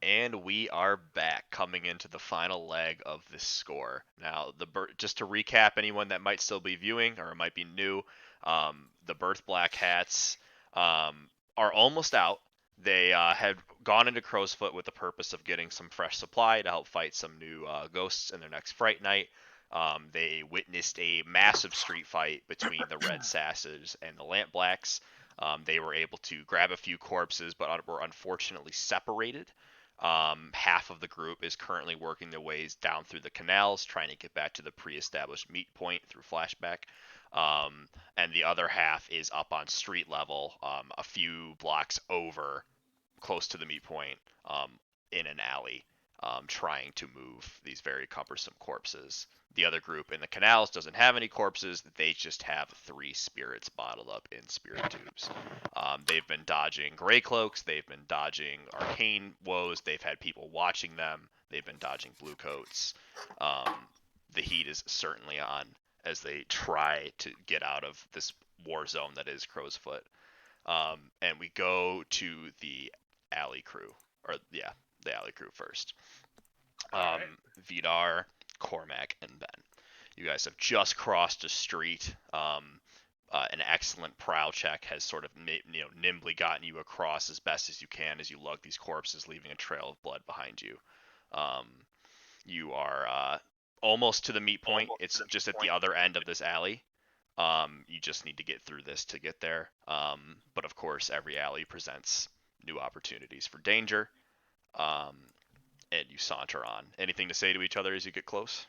And we are back coming into the final leg of this score. Now, just to recap, anyone that might still be viewing or might be new, the Berth Black Hats are almost out. They had gone into Crowsfoot with the purpose of getting some fresh supply to help fight some new ghosts in their next Fright Night. They witnessed a massive street fight between the Red Sasses and the Lamp Blacks. They were able to grab a few corpses, but were unfortunately separated. Half of the group is currently working their ways down through the canals, trying to get back to the pre-established meet point through flashback. And the other half is up on street level, a few blocks over, close to the meet point, in an alley, trying to move these very cumbersome corpses. The other group in the canals doesn't have any corpses. They just have 3 spirits bottled up in spirit tubes. They've been dodging gray cloaks. They've been dodging arcane woes. They've had people watching them. They've been dodging blue coats. The heat is certainly on as they try to get out of this war zone that is Crowsfoot. And we go to the alley crew, the alley crew first. Right. Vidar, Cormac, and Ben. You guys have just crossed a street. An excellent prowl check has sort of nimbly gotten you across as best as you can as you lug these corpses, leaving a trail of blood behind you. You are almost to the meet point. It's just at the other end of this alley. You just need to get through this to get there. But of course, every alley presents new opportunities for danger. And you saunter on. Anything to say to each other as you get close?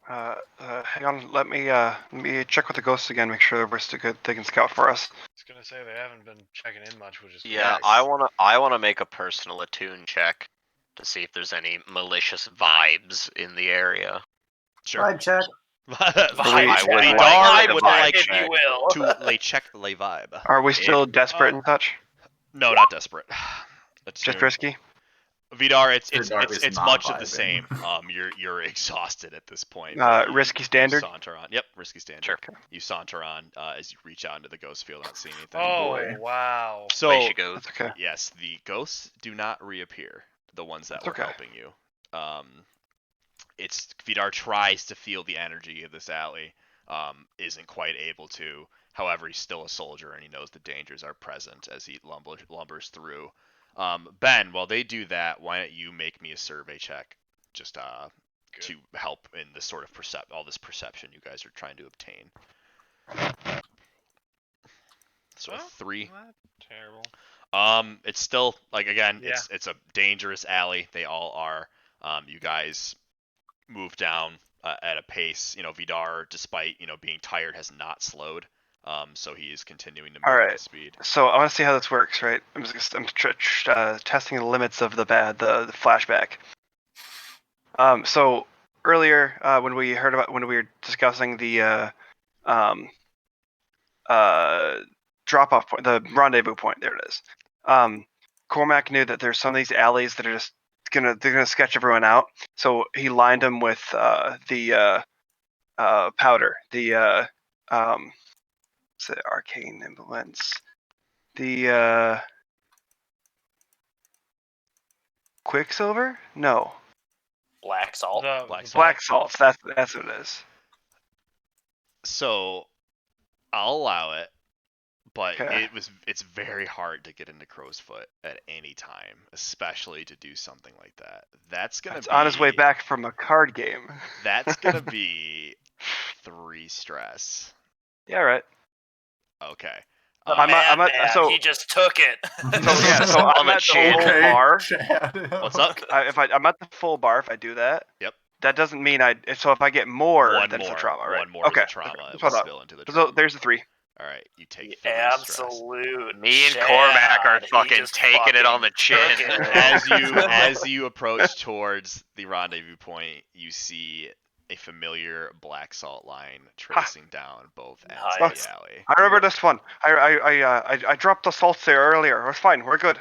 Hang on. Let me check with the ghosts again. Make sure we're still good. They can scout for us. I was gonna say they haven't been checking in much, which is Yeah, good. I wanna make a personal attune check to see if there's any malicious vibes in the area. Sure. Vibe check. I would Vidar would like like to if you will. to lay check the lay vibe. Are we still desperate and such? No, not desperate. Just risky. Vidar, it's Vidar is it's not much of the vibing. same. You're exhausted at this point. Risky standard? You saunter on. Yep, risky standard. Sure. You saunter on as you reach out into the ghost field, not seeing anything. Oh boy. wow. So Way she goes. That's okay. yes, the ghosts do not reappear. The ones that It's were okay. helping you. It's Vidar tries to feel the energy of this alley. Isn't quite able to. However, he's still a soldier and he knows the dangers are present as he lumbers through. Ben, while they do that, why don't you make me a survey check, just to help in this sort of all this perception you guys are trying to obtain. So Well, 3. not terrible. It's still again, Yeah. it's a dangerous alley. They all are. You guys move down at a pace. Vidar, despite being tired, has not slowed. So he is continuing to move at speed. So I want to see how this works, right? I'm testing the limits of the flashback. So earlier when we were discussing the drop-off point, the rendezvous point, there it is. Cormac knew that there's some of these alleys that are just they're gonna sketch everyone out. So he lined them with the powder, the arcane implements, the Quicksilver? No, Black salt. black salts. That's what it is. So I'll allow it, but Okay. it's very hard to get into Crowsfoot at any time, especially to do something like that. That's be on his way back from a card game. That's gonna be 3 stress. Yeah, right. Okay. So he just took it. So I'm at the full bar. Chad. What's up? I'm at the full bar if I do that. Yep. That doesn't mean so if I get more, One then more, it's a trauma, right? One more okay. is a trauma. That's It what will I thought. spill into the So trauma. there's the 3. All right, you take 3 stress. Absolute. Me and Cormac are Chad. fucking taking it on the chin. As you approach towards the rendezvous point, you see a familiar black salt line tracing down both ends of Nice. the alley. I remember this one. I dropped the salts there earlier. It's fine. We're good.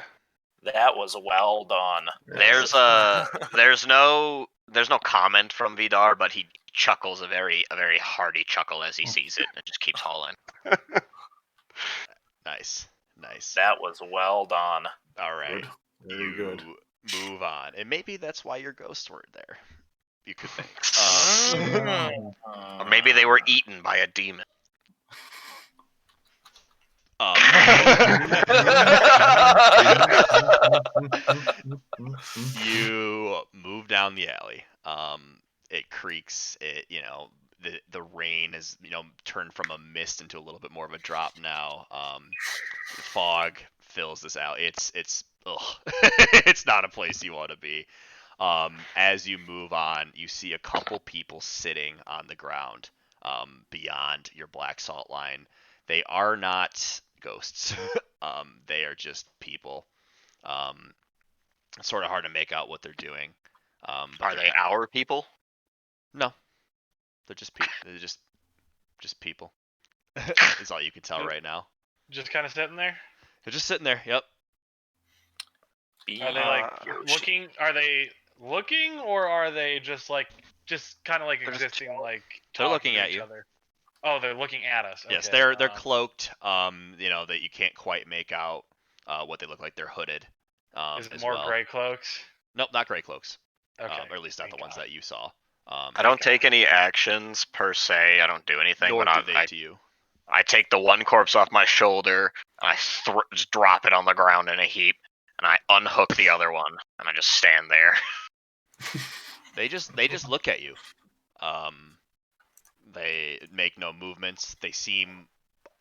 That was well done. There's no comment from Vidar, but he chuckles a very hearty chuckle as he sees it and just keeps hauling. Nice. That was well done. All right. Good. Very good. move on, and maybe that's why your ghosts weren't there. You could think. Or maybe they were eaten by a demon. Um, you move down the alley. It creaks. The rain has turned from a mist into a little bit more of a drop now. The fog fills this alley. It's ugh. It's not a place you want to be. As you move on, you see a couple people sitting on the ground beyond your black salt line. They are not ghosts. They are just people. It's sort of hard to make out what they're doing. But Are they our people? No, they're just they're just people. Is all you can tell right now. Just kind of sitting there. They're just sitting there. Yep. Are they looking? Are they looking, or are they just kind of like They're just existing, like They're talking looking to at each you. other? Oh, they're looking at us. Yes, Okay. they're cloaked. That you can't quite make out what they look like. They're hooded. Is it as more well. gray cloaks? Nope, not gray cloaks. Okay. Or at least not thank the ones God. that you saw. I don't take any actions per se. I don't do anything. Nor but do they to you. I take the one corpse off my shoulder, and I just drop it on the ground in a heap, and I unhook the other one, and I just stand there. They just look at you. They make no movements. They seem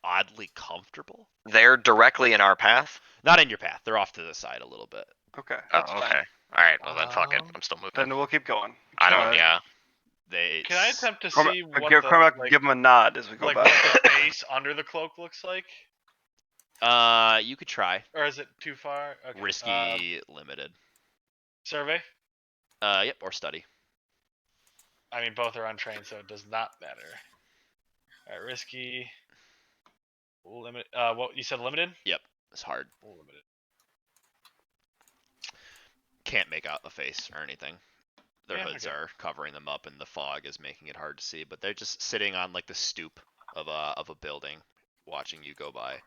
oddly comfortable. They're directly in our path. Not in your path. They're off to the side a little bit. Okay. Oh, That's okay. fine. All right. Well then, fuck it. I'm still moving. Then we'll keep going. I don't. Yeah. They. Can I attempt to Cormac, see what Cormac, the, give him a nod as we go like by. what the face under the cloak looks like? You could try. Or is it too far? Okay. Risky, limited. Survey. Yep, or study. I mean, both are untrained, so it does not matter. All right, risky. Limit. What you said? Limited. It's hard. Limited. Can't make out the face or anything. Their Yeah, hoods okay. are covering them up, and the fog is making it hard to see. But they're just sitting on like the stoop of a building, watching you go by.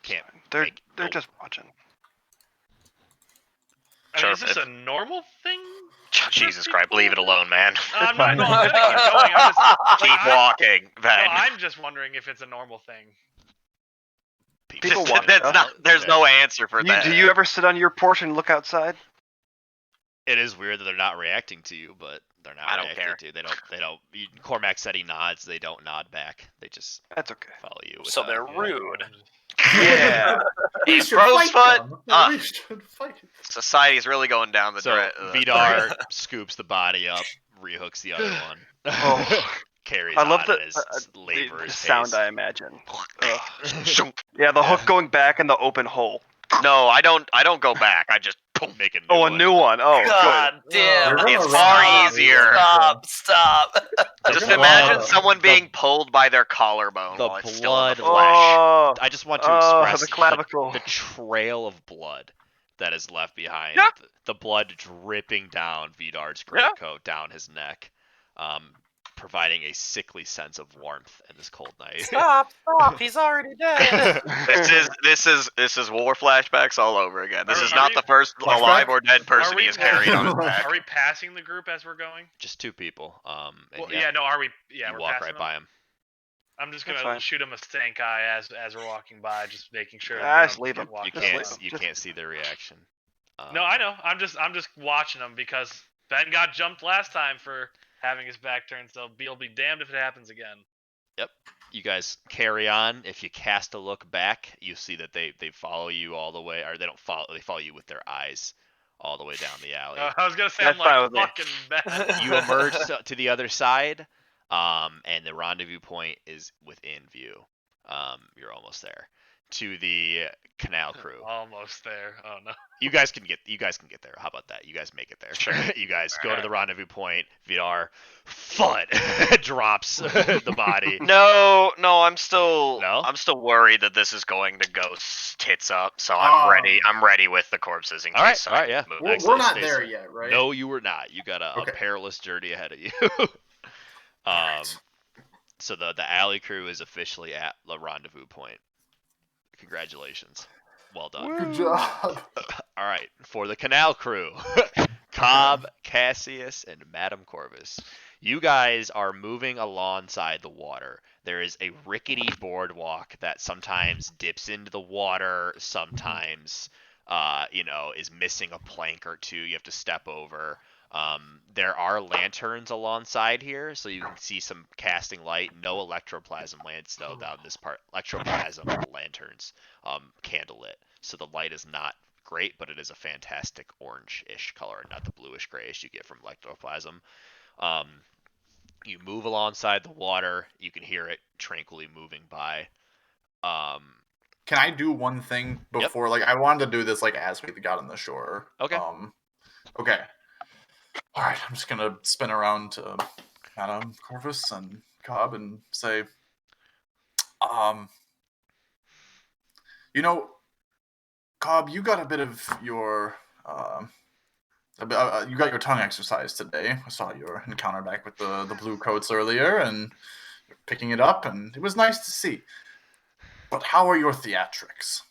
Can't. They're make- they're nope. just watching. I mean, Sure, is this if- a normal thing? Jesus Christ, leave it alone, man. I'm fine. not going. I'm gonna keep going. I'm just, Keep walking, no, Ben. I'm just wondering if it's a normal thing. People Just- watch that's us. not. There's Yeah. no answer for that. Do you ever sit on your porch and look outside? It is weird that they're not reacting to you, but they're not I don't reacting care. to you. They don't. Cormac said he nods. They don't nod back. They just That's okay. follow you. So without- they're rude. Yeah. We should Rose fight foot, them. uh, We should fight them. Society's really going down the So drain. Vidar scoops the body up, rehooks the other one, Oh. carries I love on the, at his laborer's the sound pace. I imagine. Ugh. Shunk. Yeah, the hook going back in the open hole. No, I don't go back. I just boom. Make a new Oh, a one. new one. Oh, God damn. You're gonna It's run far out of easier. these, Stop. Just The imagine blood- someone the- being pulled by their collarbone the while it's still in the blood- flesh. Oh, I just want to express the clavicle. the trail of blood that is left behind. Yeah. The blood dripping down Vidar's Yeah. greatcoat, down his neck, providing a sickly sense of warmth in this cold night. Stop. He's already dead. This is war flashbacks all over again. This Are- is are not we- the first Flashback? alive or dead person we- he has carried on his back. Are we passing the group as we're going? Just two people. And Well, yeah, no. Are we? Yeah, you we're walk passing right them? by him. I'm just That's gonna fine. shoot him a stank eye as we're walking by, just making sure. Ah, we just don't leave get him. walked You Just by. can't. leave him. You Just- can't see their reaction. No, I know. I'm just watching him because Ben got jumped last time for having his back turned. So he'll be damned if it happens again. You guys carry on. If you cast a look back, you see that they follow you all the way, or they don't follow. They follow you with their eyes all the way down the alley. I was gonna say That's I'm fine like with me. fucking Ben. You emerge to the other side, and the rendezvous point is within view. You're almost there. To the canal crew. Almost there. Oh no. You guys can get there. How about that? You guys make it there. Sure. You guys go to the rendezvous point. Vidar, FUD, drops the body. No, I'm still No? I'm still worried that this is going to go tits up. So I'm Oh. ready. I'm ready with the corpses in All right, case. all right, yeah. Move. We're Excellent. not Stay there safe. yet, right? No, you were not. You got a Okay. perilous journey ahead of you. So the alley crew is officially at the rendezvous point. Congratulations. Well done. Good job. All right, for the canal crew, Cobb, Cassius, and Madame Corvus. You guys are moving alongside the water. There is a rickety boardwalk that sometimes dips into the water, sometimes, is missing a plank or two. You have to step over. There are lanterns alongside here, so you can see some casting light. No electroplasm lamps, though, down this part. Electroplasm lanterns, candlelit. So the light is not great, but it is a fantastic orange-ish color, not the bluish grayish you get from ectoplasm. Um, you move alongside the water. You can hear it tranquilly moving by. Can I do one thing before? Like, I wanted to do this like as we got on the shore. Okay. Okay. All right. I'm just gonna spin around to Madame Corvus and Cobb and say, Cobb, you got a bit of your you got your tongue exercise today. I saw your encounter back with the blue coats earlier, and you're picking it up, and it was nice to see. But how are your theatrics?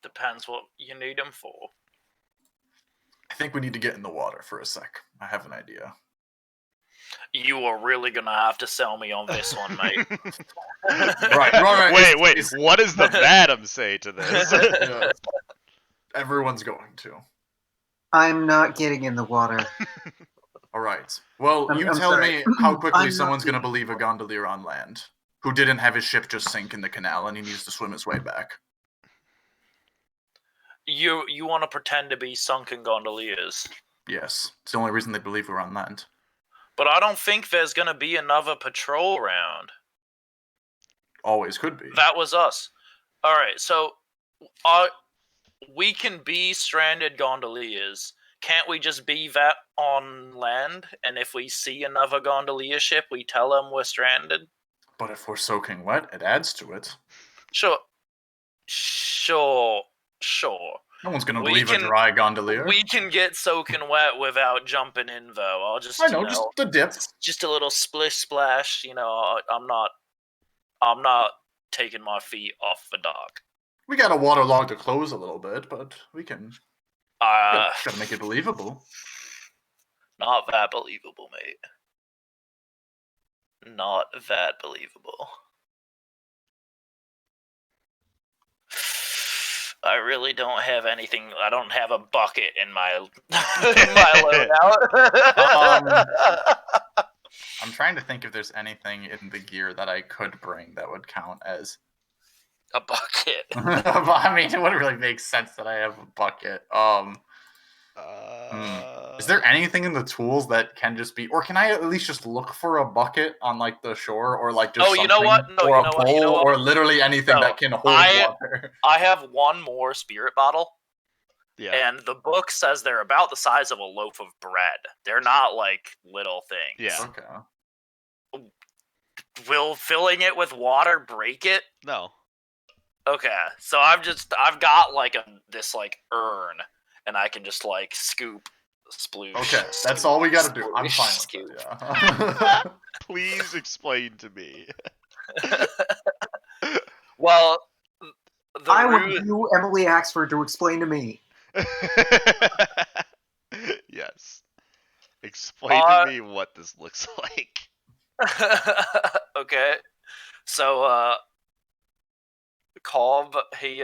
Depends what you need them for. I think we need to get in the water for a sec. I have an idea. You are really gonna have to sell me on this one, mate. Right. Wait. What does the madam say to this? Yeah. Everyone's going to. I'm not getting in the water. All right. Well, I'm tell sorry. me how quickly I'm someone's not going to believe a gondolier on land who didn't have his ship just sink in the canal and he needs to swim his way back. You want to pretend to be sunken gondoliers, Yes. It's the only reason they believe we're on land. but I don't think there's gonna be another patrol round. Always could be. That was us. All right, so we can be stranded gondoliers. Can't we just be that on land? And if we see another gondolier ship, we tell them we're stranded? But if we're soaking wet, it adds to it. Sure. No one's going to We believe can- a dry gondolier. We can get soaking wet without jumping in, though. I'll just, I know, just the dip. just a little splish splash. I'm not taking my feet off the dock. We got a waterlogged to close a little bit, but we can. Gotta make it believable. Not that believable, mate. Not that believable. I really don't have anything. I don't have a bucket in my loadout. I'm trying to think if there's anything in the gear that I could bring that would count as A bucket. but I mean, it wouldn't really make sense that I have a bucket. Is there anything in the tools that can just be, or can I at least just look for a bucket on like the shore, or like just Oh, you know what? No, or you a know bowl, what? You know what? or literally anything No, that can hold water? I have one more spirit bottle, Yeah. and the book says they're about the size of a loaf of bread. They're not like little things. Yeah. Okay. Will filling it with water break it? No. Okay, so I've got like this like urn, and I can just like scoop, sploosh. Okay, that's all we gotta do. I'm sploosh, fine scoop. with it. Yeah. Please explain to me. Well, the I would root- do Emily Axford to explain to me. Yes. Explain to me what this looks like. Okay, so Colb, he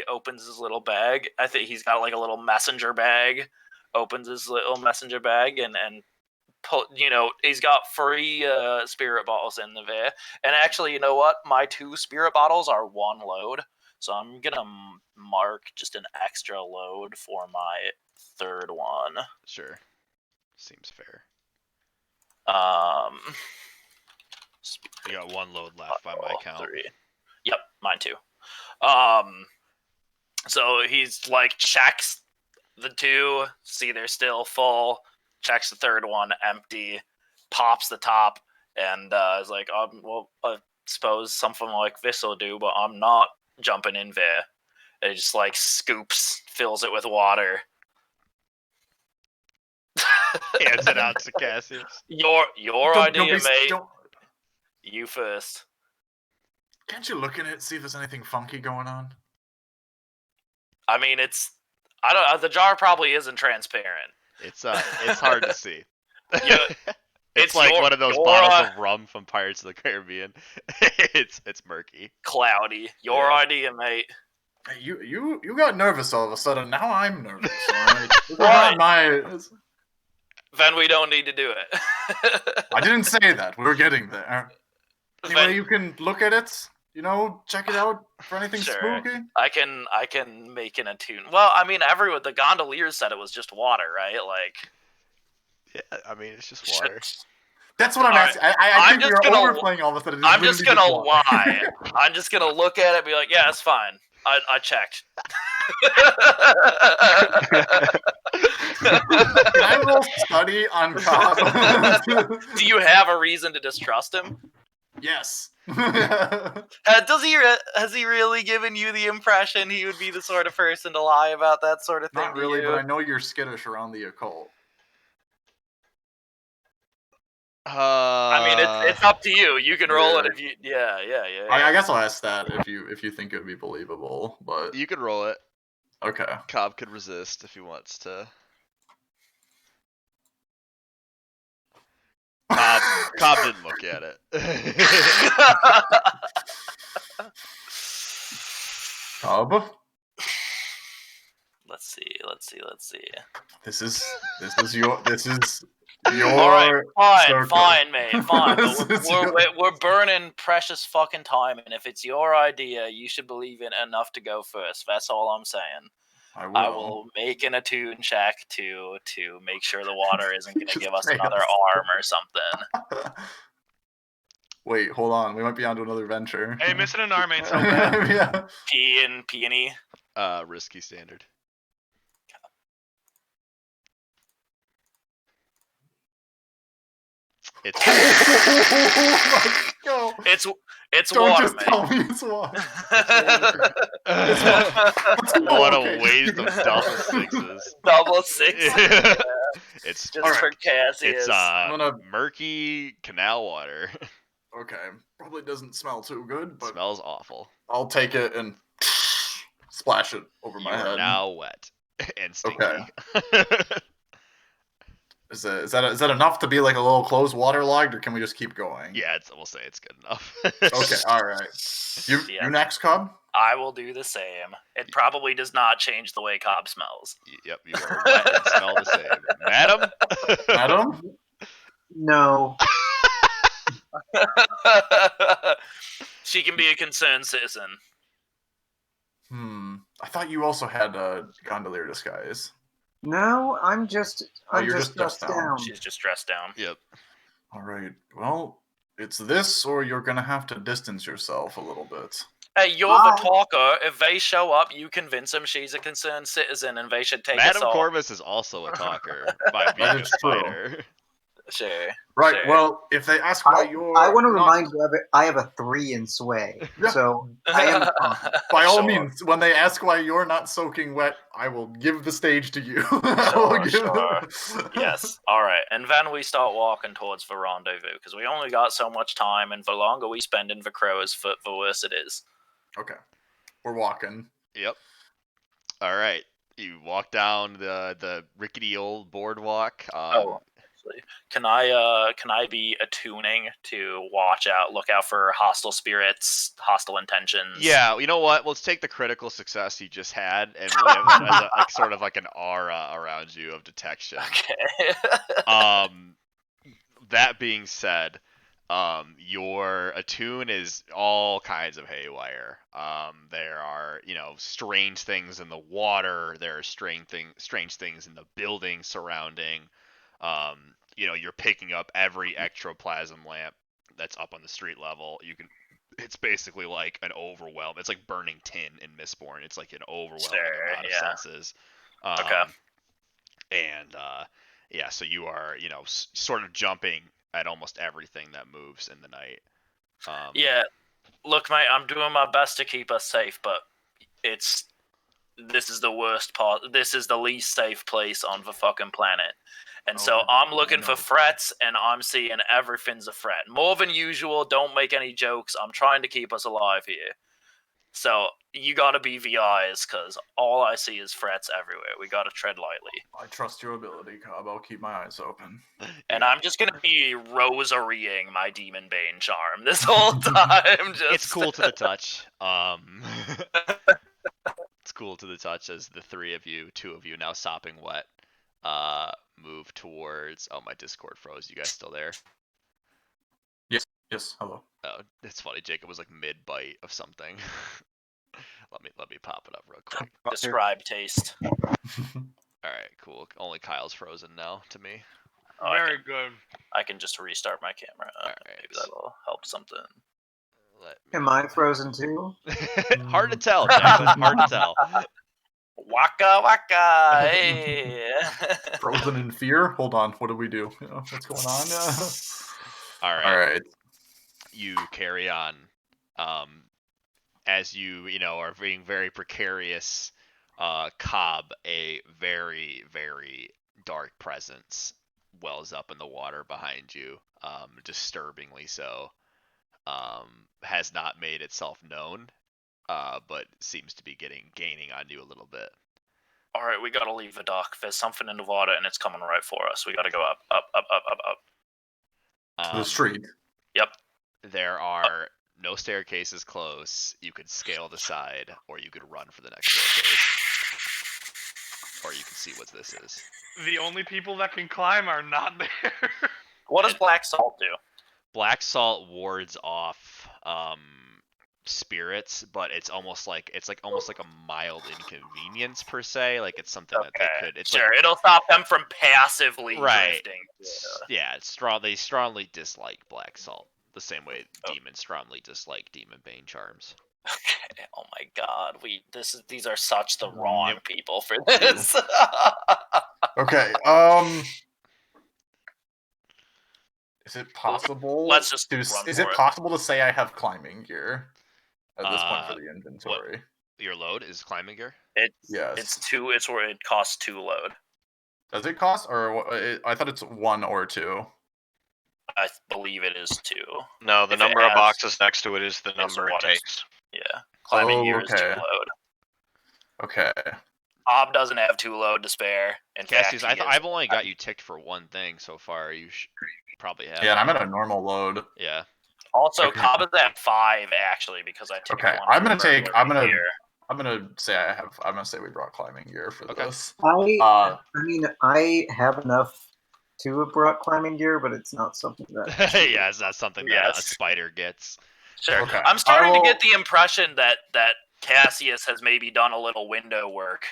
opens his little bag. I think he's got like a little messenger bag. Opens his little messenger bag and he's got 3 spirit bottles in there. And actually, you know what? My 2 spirit bottles are 1 load, so I'm gonna mark just an extra load for my 3rd one. Sure. Seems fair. You got 1 load left by my count. 3. Yep, mine too. So he's like checks the 2, see they're still full, checks the 3rd one, empty, pops the top, and is like, well, I suppose something like this will do, but I'm not jumping in there. And he just like scoops, fills it with water. Hands it out to Cassius. Your Don't idea, be- mate. don't- You first. Can't you look in it, see if there's anything funky going on? I mean, I don't. The jar probably isn't transparent. It's hard to see. Yeah, It's like one of those bottles of rum from Pirates of the Caribbean. It's murky. Cloudy. Your Yeah. idea, mate. Hey, you got nervous all of a sudden. Now I'm nervous. All right? This is Right. not my. Then we don't need to do it. I didn't say that. We're getting there. Anyway, Then you can look at it. You know, check it out for anything Sure. spooky. I can make an attune. Well, I mean, the gondoliers said it was just water, right? Like, Yeah, I mean it's just water. That's what I'm All right. asking. I I'm think just you're gonna- overplaying all of a sudden. I'm just gonna water. lie. I'm just gonna look at it and be like, yeah, it's fine. I checked. Can I roll study on Cobb? Do you have a reason to distrust him? Yes. Has he really given you the impression he would be the sort of person to lie about that sort of thing? Not to really, you? but I know you're skittish around the occult. I mean, it's up to you. You can roll it Yeah. if you. Yeah. I guess I'll ask that if you think it would be believable, but You could roll it. okay. Cobb could resist if he wants to. Cobb didn't look at it. Cobb, Let's see. this is your All right, circle. fine, mate, fine. But This is we're burning precious fucking time, and if it's your idea, you should believe in enough to go first. That's all I'm saying. I will. I will make an attune check to make sure the water isn't going to Just give us make another us- arm or something. Wait, hold on. We might be onto another venture. Hey, missing an arm ain't so bad. Yeah. P and E. Risky standard. It's Let's go. It's Don't water, just mate. tell me it's water. what Okay. a waste of double sixes. Double six. It's Just Alright. for Cassius. it's gonna- murky canal water. Okay, probably doesn't smell too good, but Smells awful. I'll take it and splash it over You my are head. now wet and stinky. Okay. Is that enough to be like a little closed waterlogged, or can we just keep going? Yeah, we'll say it's good enough. Okay, all right. You Yeah. you next, Cub? I will do the same. It probably does not change the way Cobb smells. Yep, you are wet and smell the same. Madam? Adam? No. She can be a concerned citizen. I thought you also had a gondolier disguise. No, I'm just you're just dressed dressed down. down. She's just dressed down. Yep. All right. Well, it's this, or you're gonna have to distance yourself a little bit. Hey, you're Wow. the talker. If they show up, you convince them she's a concerned citizen and they should take us Madam all. Corvus is also a talker by being a is true. spider. Sure. Right. Sure. Well, if they ask why you're, I want to not- remind you, I have a 3 in sway, Yeah. so I am fine. By all Sure. means, when they ask why you're not soaking wet, I will give the stage to you. I will Sure. Yes. All right. And then we start walking towards the rendezvous because we only got so much time, and the longer we spend in the crow's foot, the worse it is. Okay. We're walking. Yep. All right. You walk down the rickety old boardwalk. Actually, can I be attuning to look out for hostile spirits, hostile intentions? Yeah, you know what? Let's take the critical success you just had, and we have it as like sort of like an aura around you of detection. Okay. That being said, your attune is all kinds of haywire. There are, strange things in the water. There are strange things in the building surrounding. You're picking up every ectoplasm lamp that's up on the street level. It's basically like an overwhelm. It's like burning tin in Mistborn. It's like an overwhelming amount of senses. Okay. And so you are, sort of jumping at almost everything that moves in the night. Yeah. Look, mate, I'm doing my best to keep us safe, but it's this is the worst part. This is the least safe place on the fucking planet. And so Oh, I'm I looking know. for threats, and I'm seeing everything's a threat. More than usual. Don't make any jokes. I'm trying to keep us alive here. So you gotta be the eyes, because all I see is threats everywhere. We gotta tread lightly. I trust your ability, Cobb. I'll keep my eyes open. And I'm just gonna be rosarying my Demon Bane charm this whole time. Just... It's cool to the touch. It's cool to the touch as the two of you now sopping wet, move towards. Oh, my Discord froze. You guys still there? Yes, hello. Oh, it's funny. Jacob was like mid-bite of something. let me pop it up real quick. Describe taste. All right, cool. Only Kyle's frozen now to me. Oh, Very good. I can just restart my camera. Alright. Maybe that'll help something. Am I frozen too? Hard to tell, Jackson. Hard to tell. Waka waka, hey. Frozen in fear? Hold on, what do we do? What's going on? All right. All right. You carry on. As you are being very precarious. Cobb, a very, very dark presence wells up in the water behind you, disturbingly so. Has not made itself known, but seems to be gaining on you a little bit. All right, we gotta leave the dock. There's something in the water, and it's coming right for us. We gotta go up, up, up, up, up, up. To the street. Yep. There are no staircases close. You could scale the side, or you could run for the next staircase. Or you can see what this is. The only people that can climb are not there. What does black salt do? Black salt wards off spirits, but it's almost like a mild inconvenience per se. Like it's something that they could. It's sure, it'll stop them from passively right. drifting. Yeah, it's strong. They strongly dislike black salt, the same way demons strongly dislike demon bane charms. Okay. Oh my god, these are such the wrong people for this. Okay. Is it possible? Let's just run Is for it possible to say I have climbing gear at this point for the inventory? Your load is climbing gear. Yes. It's where it costs 2 load. Does it cost, or I thought it's 1 or 2? I believe it is 2. No, the If number it of has- boxes next to it is the is number it what it's- takes. Yeah, climbing gear is 2 okay. load. Okay. Ob doesn't have 2 load to spare. In fact, Cassius, I've only got you ticked for one thing so far. You probably have. Yeah, and I'm at a normal load. Yeah. Also, Okay. Cobb is at 5 actually because I took. Okay, one I'm gonna for take. I'm gonna. gear. I'm gonna say I have. I'm gonna say we brought climbing gear for Okay. this. I mean, I have enough to have brought climbing gear, but it's not something that. Yeah, it's not something that a spider gets. Sure. Okay. I'm starting I will- to get the impression that Cassius has maybe done a little window work,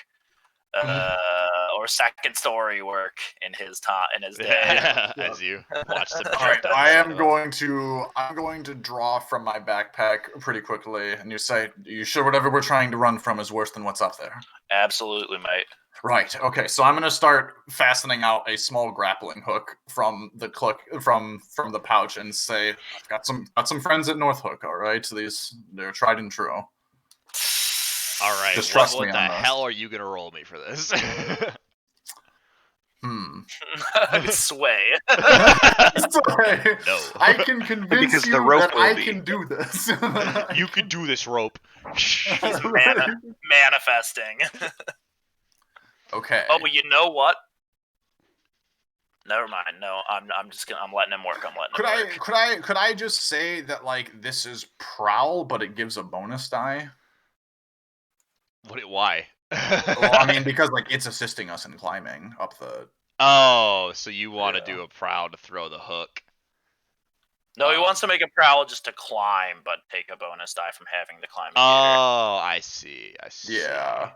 or second story work in his day. As you watch them. All right, I'm going to draw from my backpack pretty quickly, and you say, "You sure whatever we're trying to run from is worse than what's up there?" Absolutely, mate. Right. Okay. So I'm gonna start fastening out a small grappling hook from the from the pouch and say, "I've got some friends at North Hook. All right, they're tried and true." All right. Just trust what me the on this. hell are you gonna roll me for this? Sway. Sorry. No. I can convince Because you the rope that will I be. can do this. You could do this, rope. Manifesting. Okay. Oh, but you know what? Never mind. No, I'm letting him work. Could I just say that like this is prowl, but it gives a bonus die? Why? Well, I mean, because like it's assisting us in climbing up the. Oh, so you want to Yeah. do a prowl to throw the hook? No, he wants to make a prowl just to climb, but take a bonus die from having the climbing. Oh, I see. Yeah.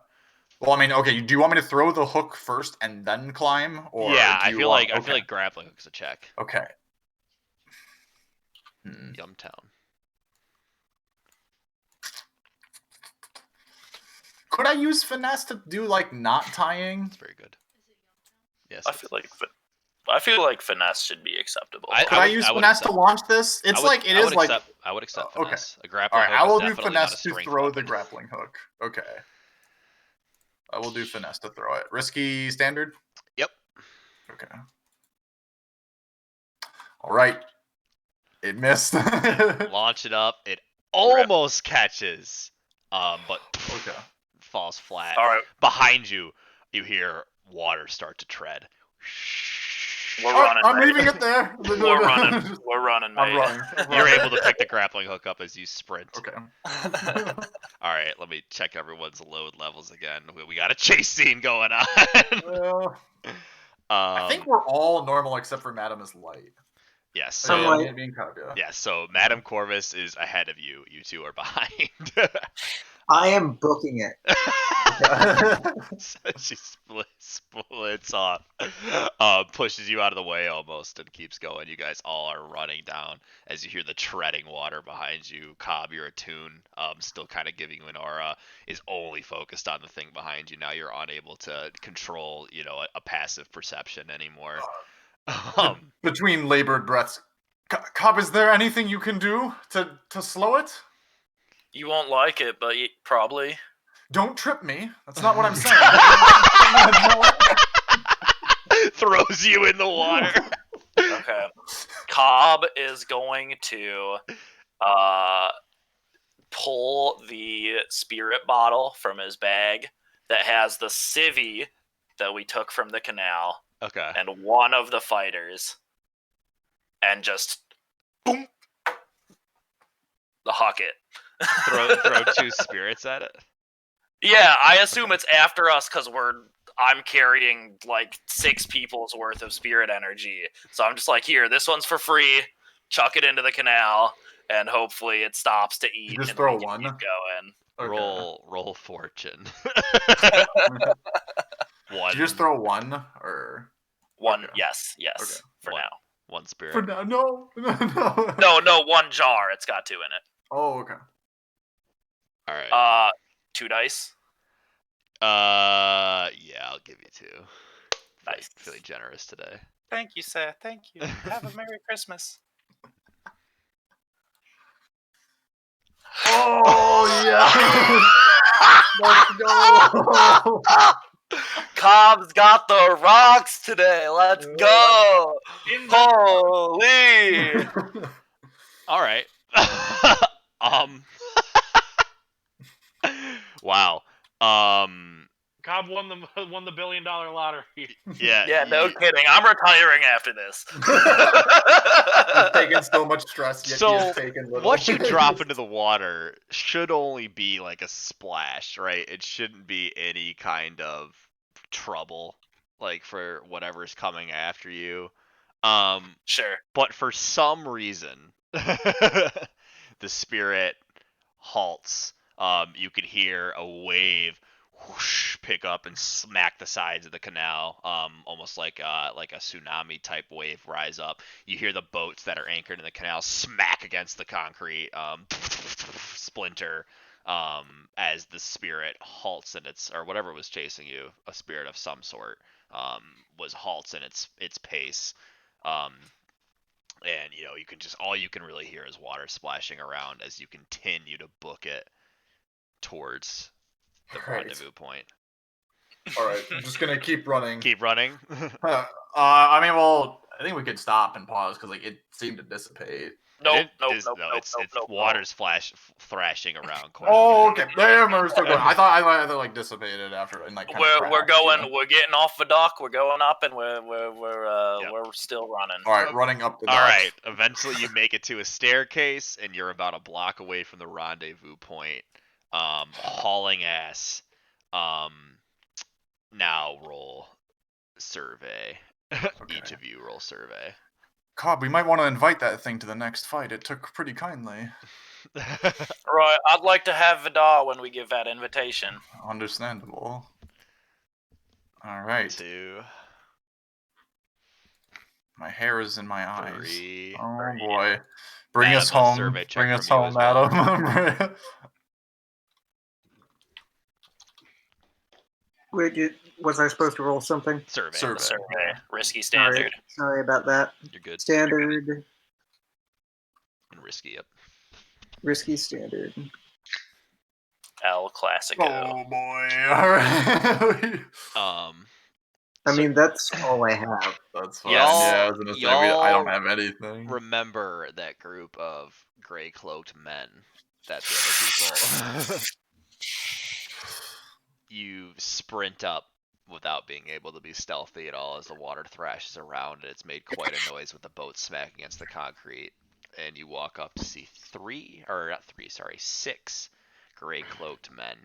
Well, I mean, okay. Do you want me to throw the hook first and then climb, or yeah, do I you feel want- like grappling hook's a check. Okay. Yumtown. Could I use finesse to do like knot tying? It's very good. Yes. I feel like finesse should be acceptable. Could I use finesse to launch this? It's I would accept okay. finesse. A All grappling right, hook I will is do definitely not a finesse to strength throw weapon. the grappling hook. Okay. I will do finesse to throw it. Risky standard? Yep. Okay. All right. It missed. Launch it up. It almost catches, but Okay. falls flat. All right, Behind you, you hear water start to tread. we're Oh, running. I'm mate. leaving it there. We're running. We're running, I'm mate. running. You're able to pick the grappling hook up as you sprint. Okay. All right, let me check everyone's load levels again. We got a chase scene going on. Well, I think we're all normal except for Madam is light. yes. I'm So light. Being kind of, yeah. yeah. So Madam Corvus is ahead of you. You two are behind. I am booking it. So she splits off, pushes you out of the way almost, and keeps going. You guys all are running down as you hear the treading water behind you. Cobb, your attune, still kind of giving you an aura, is only focused on the thing behind you. Now you're unable to control, a passive perception anymore. Between labored breaths, Cobb, is there anything you can do to slow it? You won't like it, but probably. Don't trip me. That's not what I'm saying. Throws you in the water. Okay. Cobb is going to pull the spirit bottle from his bag that has the civvy that we took from the canal Okay. and one of the fighters and just boom the huck it. throw two spirits at it. Yeah, I assume it's after us because I'm carrying like 6 people's worth of spirit energy. So I'm just like, here, this one's for free. Chuck it into the canal, and hopefully it stops to eat. Just and throw we can one? keep going. Okay. Roll fortune. Did you just throw one or One, Okay. yes, Okay. for One. now. One spirit. for now? No. No, one jar. It's got 2 in it. Oh, okay. All right. 2 dice. Yeah, I'll give you 2. Nice. Feeling generous today. Thank you, sir. Thank you. Have a Merry Christmas. Oh yeah. Let's go. Cobb's got the rocks today. Let's go. Holy. All right. Wow. Cobb won the $1 billion lottery. Yeah. Yeah, no kidding. I'm retiring after this. He's taking so much stress, yet So, he has taken little. what you drop into the water should only be like a splash, right? It shouldn't be any kind of trouble, like for whatever's coming after you. Sure. But for some reason, the spirit halts. You could hear a wave whoosh, pick up and smack the sides of the canal, almost like a tsunami type wave rise up. You hear the boats that are anchored in the canal smack against the concrete, splinter, as the spirit halts in its, or whatever was chasing you, a spirit of some sort, was halts in its pace. And you can just, all you can really hear is water splashing around as you continue to book it towards the rendezvous point. All right, I'm just gonna keep running. Keep running. I mean, well, I think we could stop and pause because like it seemed to dissipate. Nope. It's water's thrashing around. Quite Oh, a bit. okay. Damn, we're still going. I thought I like dissipated after and like. Kind of We're crashed, going. you know? We're getting off the dock. We're going up, and we're still running. All right, running up the dock. All right. Eventually, you make it to a staircase, and you're about a block away from the rendezvous point. Hauling ass. Now roll survey. Okay. Each of you roll survey. Cobb, we might want to invite that thing to the next fight. It took pretty kindly. Right. I'd like to have Vidar when we give that invitation. Understandable. All right. 2, My hair is in my eyes. 3. Oh boy. Bring Madam, us a home. survey check Bring us from you home, as well. madam. Wait, was I supposed to roll something? Survey. Survey. Risky standard. Sorry about that. You're good. Standard, And risky. Yep. risky standard. El Clasico. Oh boy! All right. I So mean, that's all I have. That's fine. Y'all- Yeah, I was gonna say I don't have anything. remember that group of gray cloaked men that the other people. You sprint up without being able to be stealthy at all as the water thrashes around and it's made quite a noise with the boat smacking against the concrete. And you walk up to see six gray cloaked men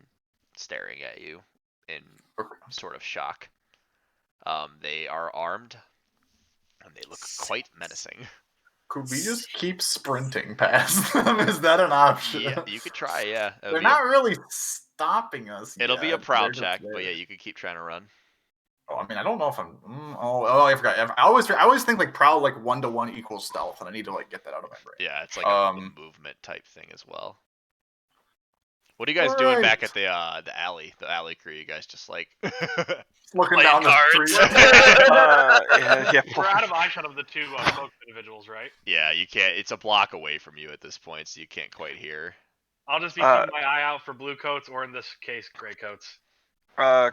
staring at you in Okay. sort of shock. They are armed and they look quite menacing. Could we just keep sprinting past them? Is that an option? Yeah, you could try. Yeah, They're not really stopping us. it'll be a yet. prowl They're just check, but there. yeah, you could keep trying to run. Oh, I mean, I don't know if I'm. I forgot. I always think like prowl like 1-to-1 equals stealth, and I need to like get that out of my brain. Yeah, it's like a movement type thing as well. What are you guys doing Alright. back at the alley? The alley crew, you guys just like Looking Playing down the cards. street. Yeah. We're out of eyeshot of the two cloaked individuals, right? Yeah, you can't. It's a block away from you at this point, so you can't quite hear. I'll just be keeping my eye out for blue coats, or in this case, gray coats.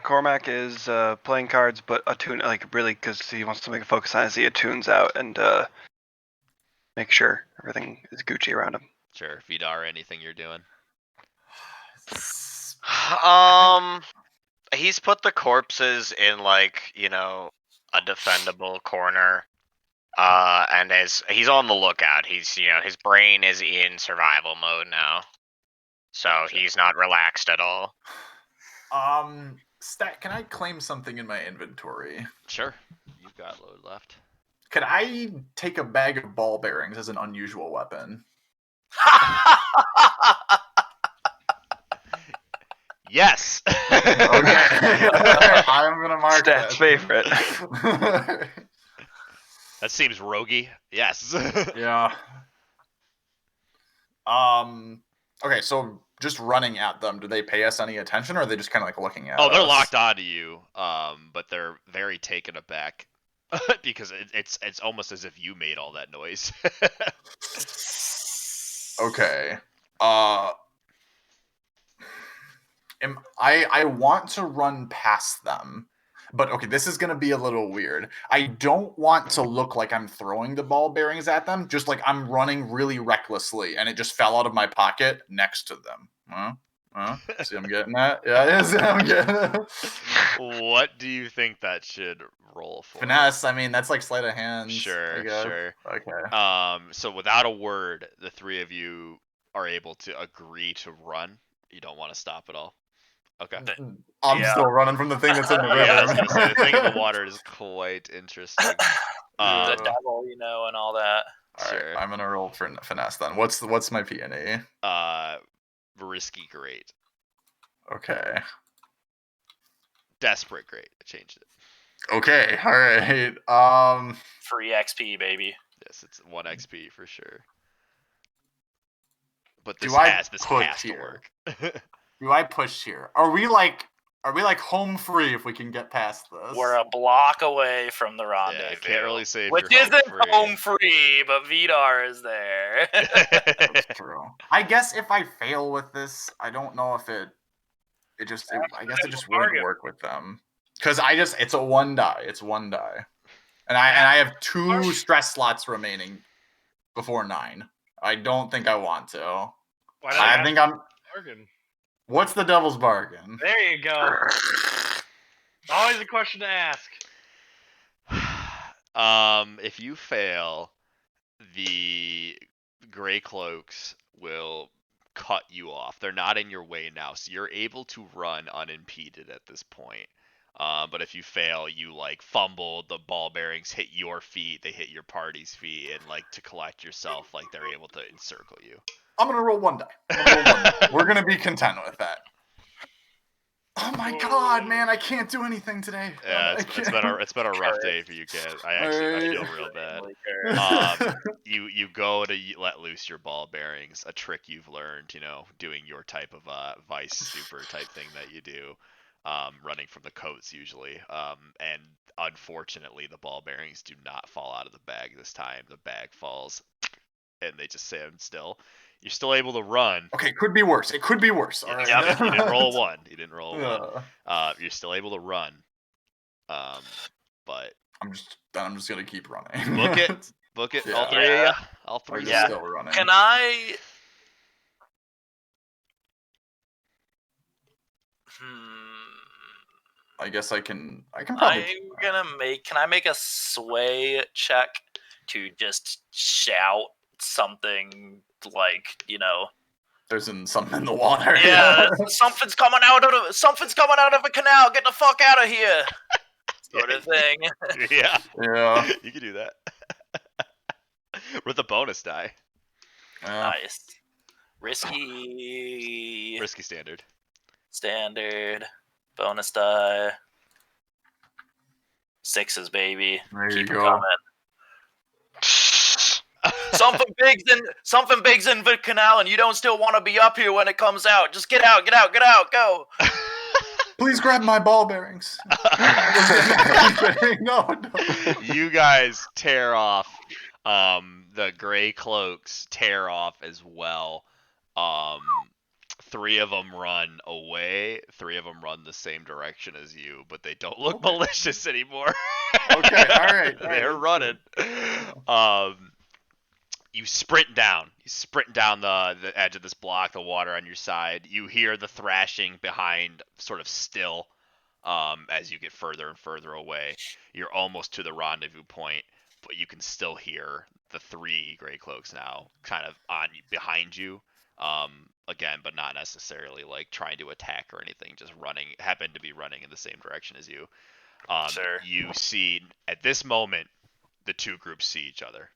Cormac is playing cards, but attune really because he wants to make a focus on it as he attunes out and make sure everything is Gucci around him. Sure, Vidar, anything you're doing? He's put the corpses in like, a defendable corner. And he's on the lookout. He's, his brain is in survival mode now. So Gotcha. he's not relaxed at all. Stat, can I claim something in my inventory? Sure, you've got load left. Could I take a bag of ball bearings as an unusual weapon? Yes. Okay. I'm gonna mark Stat's favorite. that. That seems roguey. Yes. Yeah. Okay, so just running at them, do they pay us any attention, or are they just kind of like looking at us? Oh, they're locked onto you. But they're very taken aback because it's almost as if you made all that noise. Okay. I want to run past them, but okay, this is gonna be a little weird. I don't want to look like I'm throwing the ball bearings at them, just like I'm running really recklessly, and it just fell out of my pocket next to them. See, I'm getting that. Yeah, I'm getting it. What do you think that should roll for? Finesse. I mean, that's like sleight of hand. Sure, I guess. sure. Okay. So without a word, the three of you are able to agree to run. You don't want to stop at all. Okay. I'm Yeah. still running from the thing that's in the river. Yeah, I was gonna say the thing in the water is quite interesting. The devil, and all that. All right, Sure. I'm gonna roll for finesse then. What's my P&E? Risky great. Okay. Desperate great. I changed it. Okay. All right. Free XP, baby. Yes, it's 1 XP for sure. But Do this I has put to here? work. Do I push here? Are we like home free if we can get past this? We're a block away from the Yeah, rendezvous. I can't really say if Which you're isn't home free. home free, but Vidar is there. That's true. I guess if I fail with this, I don't know if I guess it just wouldn't work with them. Because it's a 1 die. It's 1 die. And I have 2 stress slots remaining before 9. I don't think I want to. Why not I ask think I'm. bargain? What's the devil's bargain? There you go. Always a question to ask. If you fail, the gray cloaks will cut you off. They're not in your way now, so you're able to run unimpeded at this point. But if you fail, you like fumble, the ball bearings hit your feet, they hit your party's feet, and like to collect yourself, like they're able to encircle you. I'm gonna roll 1 die. We're gonna be content with that. Oh my god, man! I can't do anything today. Yeah, it's been a rough day for you, Kaz. I feel real bad. You go to let loose your ball bearings, a trick you've learned, doing your type of vice super type thing that you do, running from the coats usually. And unfortunately, the ball bearings do not fall out of the bag this time. The bag falls and they just stand still. You're still able to run. Okay, could be worse. It could be worse. All right. You didn't roll a 1. You didn't roll a 1. You're still able to run. But I'm just gonna keep running. book it. Yeah. All three of you. All I'm three. just of still running. Can I? I guess I can probably. Can I make a sway check to just shout something like, There's something in the water. yeah, something's coming out of a canal. Get the fuck out of here, sort of thing. Yeah. Yeah. You can do that. With a bonus die. Nice. Risky standard. standard bonus die. 6s, baby. There Keep you 'em go. coming. Something big's in the canal, and you don't still want to be up here when it comes out. Just get out, go. Please grab my ball bearings. No. You guys tear off. The gray cloaks tear off as well. 3 of them run away. 3 of them run the same direction as you, but they don't look malicious anymore. Okay, all right. They're running. You sprint down. The edge of this block, the water on your side. You hear the thrashing behind, sort of still, as you get further and further away. You're almost to the rendezvous point, but you can still hear the 3 gray cloaks now, kind of behind you. Again, but not necessarily like trying to attack or anything. Just happen to be running in the same direction as you. Sure. You see at this moment, the 2 groups see each other.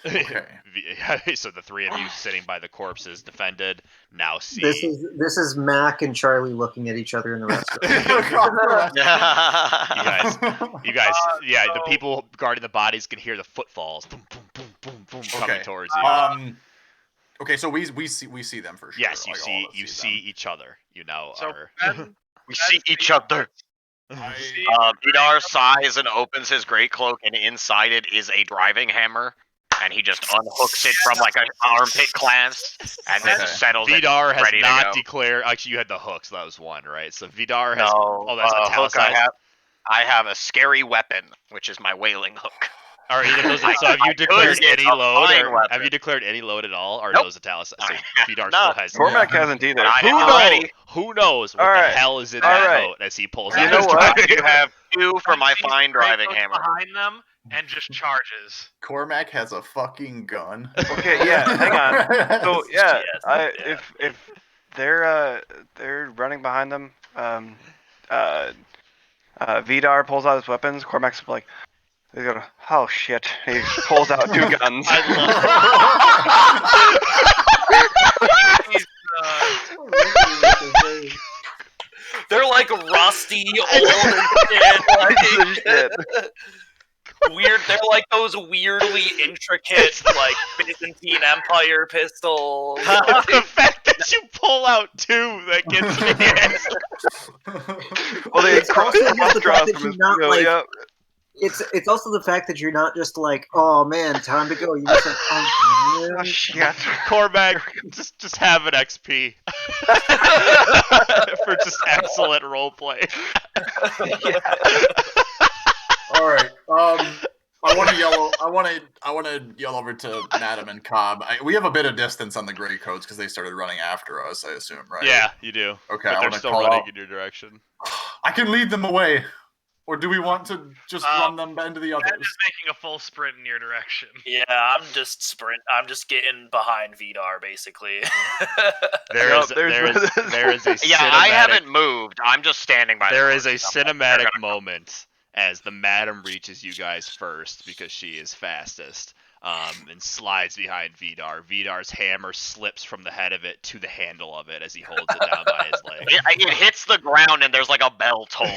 Okay. So the 3 of you sitting by the corpses, defended, now see. This is Mac and Charlie looking at each other in the restaurant. You guys, yeah, the people guarding the bodies can hear the footfalls, boom, boom, boom, boom, boom, coming towards you. Okay, so we see them for sure. Yes, you like, see each other. You now So are. We see each other. Vidar sighs and opens his great cloak, and inside it is a driving hammer. And he just unhooks it from like an armpit clasp, and then settles Vidar it. has ready not to go. declared. Actually, you had the hooks. So that was 1, right? So Vidar has. No, Oh, that's hook. italicized. I have a scary weapon, which is my wailing hook. All right, either those. So have you declared any load? Have you declared any load at all? Or Nope. those italicized? So Vidar No. still has. Cormac hasn't either. Who knows what All the right. hell is in All that right. boat as he pulls You out know his what? driving You have 2 for my Sees fine Grey driving Coat hammer. behind them and just charges. Cormac has a fucking gun. Okay, yeah, hang on. So yeah, Yes, if they're running behind them, Vidar pulls out his weapons. Cormac's like, they go, oh shit! He pulls out 2 guns. They're like rusty, old and Shit. weird. They're like those weirdly intricate, like Byzantine Empire pistols. It's the fact that you pull out 2 that gets me. Well, they It's cross also the just the fact from that his you're not, like- yep. It's also the fact that you're not just like, oh man, time to go. You're just like, oh Oh man. shit! Cormac, just have an XP for just excellent roleplay. All right. I want to yell over to Madam and Cobb. We have a bit of distance on the gray coats because they started running after us. I assume, right? Yeah, you do. Okay. But I they're want to still call running out. in your direction. I can lead them away, or do we want to just run them into the I'm others? just making a full sprint in your direction. Yeah, I'm just getting behind Vidar, basically. There is a Yeah, cinematic, I haven't moved. I'm just standing by. There the is a horses. I'm like, cinematic they're gonna moment as the madam reaches you guys first because she is fastest, and slides behind Vidar. Vidar's hammer slips from the head of it to the handle of it as he holds it down by his leg. It hits the ground and there's like a bell toll.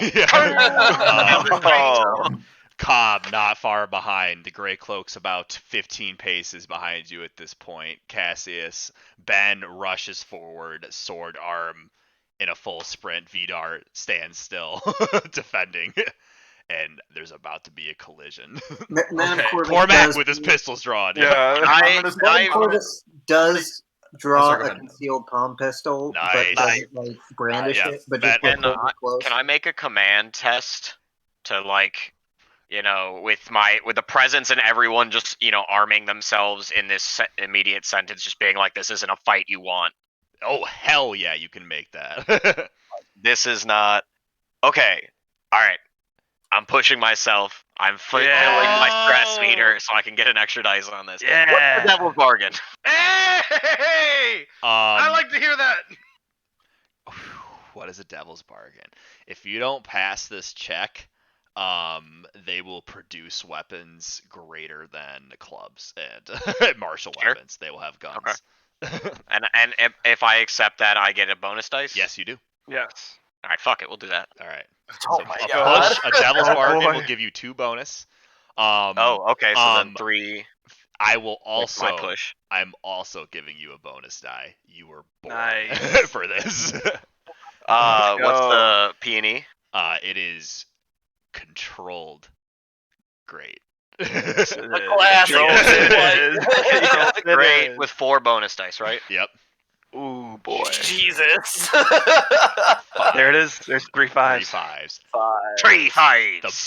Cobb, not far behind. The gray cloak's about 15 paces behind you at this point. Cassius, Ben rushes forward, sword arm in a full sprint. Vidar stands still, defending. and there's about to be a collision. Madam Okay. Corvus Cormac does, with his pistols drawn. Yeah. I'm gonna, Madam I'm gonna, Corvus does draw sorry, go a ahead. concealed palm pistol, Nice. but doesn't like brandish Yeah, it, but that- just get And really close. can I make a command test to like, with the presence and everyone just arming themselves in this immediate sentence, just being like, this isn't a fight you want. Oh hell yeah, you can make that. This is not okay. All right, I'm pushing myself. I'm filling my stress meter so I can get an extra dice on this. Yeah. What's the devil's bargain? Hey! I like to hear that. What is a devil's bargain? If you don't pass this check, they will produce weapons greater than clubs and martial Sure. weapons. They will have guns. And if I accept that, I get a bonus dice. Yes, you do. Yes. All right, fuck it, we'll do that. All right. Oh So my a God. push, a devil's Oh, bargain boy. will give you 2 bonus. Oh, okay. So then um, 3. I will With my also. push. I'm also giving you a bonus die. You were born Nice. for this. What's go. the P&E? It is controlled. Great. The classic. Great with 4 bonus dice, right? Yep. Ooh boy. Jesus. There it is. There's 3 Three fives. fives. 3 The fives.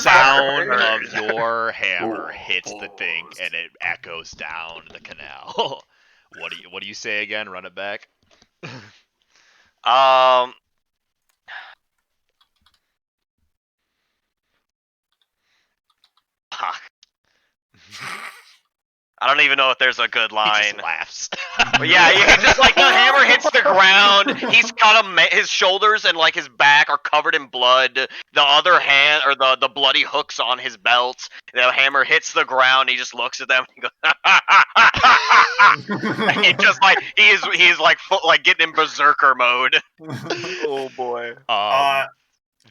sound of your hammer hits the thing and it echoes down the canal. What do you say again? Run it back. Fuck. I don't even know if there's a good He line. just laughs. But yeah, just like the hammer hits the ground, he's got his shoulders and like his back are covered in blood. The other hand, or the bloody hooks on his belt. The hammer hits the ground. He just looks at them and goes, and he just like he's like getting in berserker mode. Oh boy.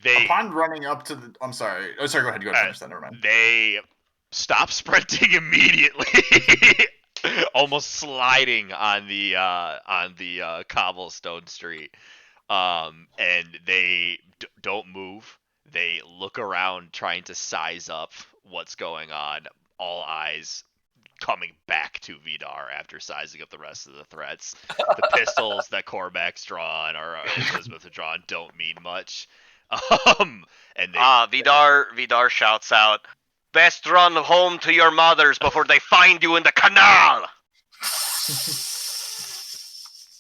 They Upon running up to the, I'm sorry. Oh, sorry. Go ahead. Finish that. Never mind. they stop sprinting immediately. Almost sliding on the cobblestone street, and they don't move. They look around, trying to size up what's going on. All eyes coming back to Vidar after sizing up the rest of the threats. The pistols that Cormac's drawn or Elizabeth have drawn don't mean much. And they Vidar shouts out, "Best run home to your mothers before they find you in the canal."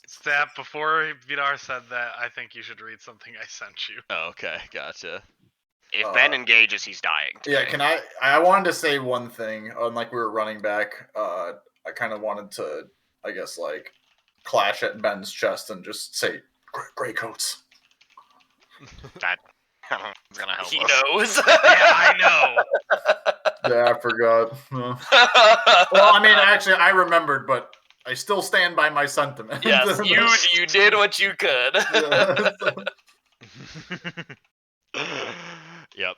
Steph, before Vidar said that, I think you should read something I sent you. Oh, okay, gotcha. If Ben engages, he's dying. Yeah, today. can I wanted to say one thing. Like we were running back, I kind of wanted to, I guess, like clash at Ben's chest and just say, "Gray coats." That is gonna help He us. knows. Yeah, I know. Yeah, I forgot. Well, I mean, actually, I remembered, but I still stand by my sentiment. Yes, you did what you could. Yep.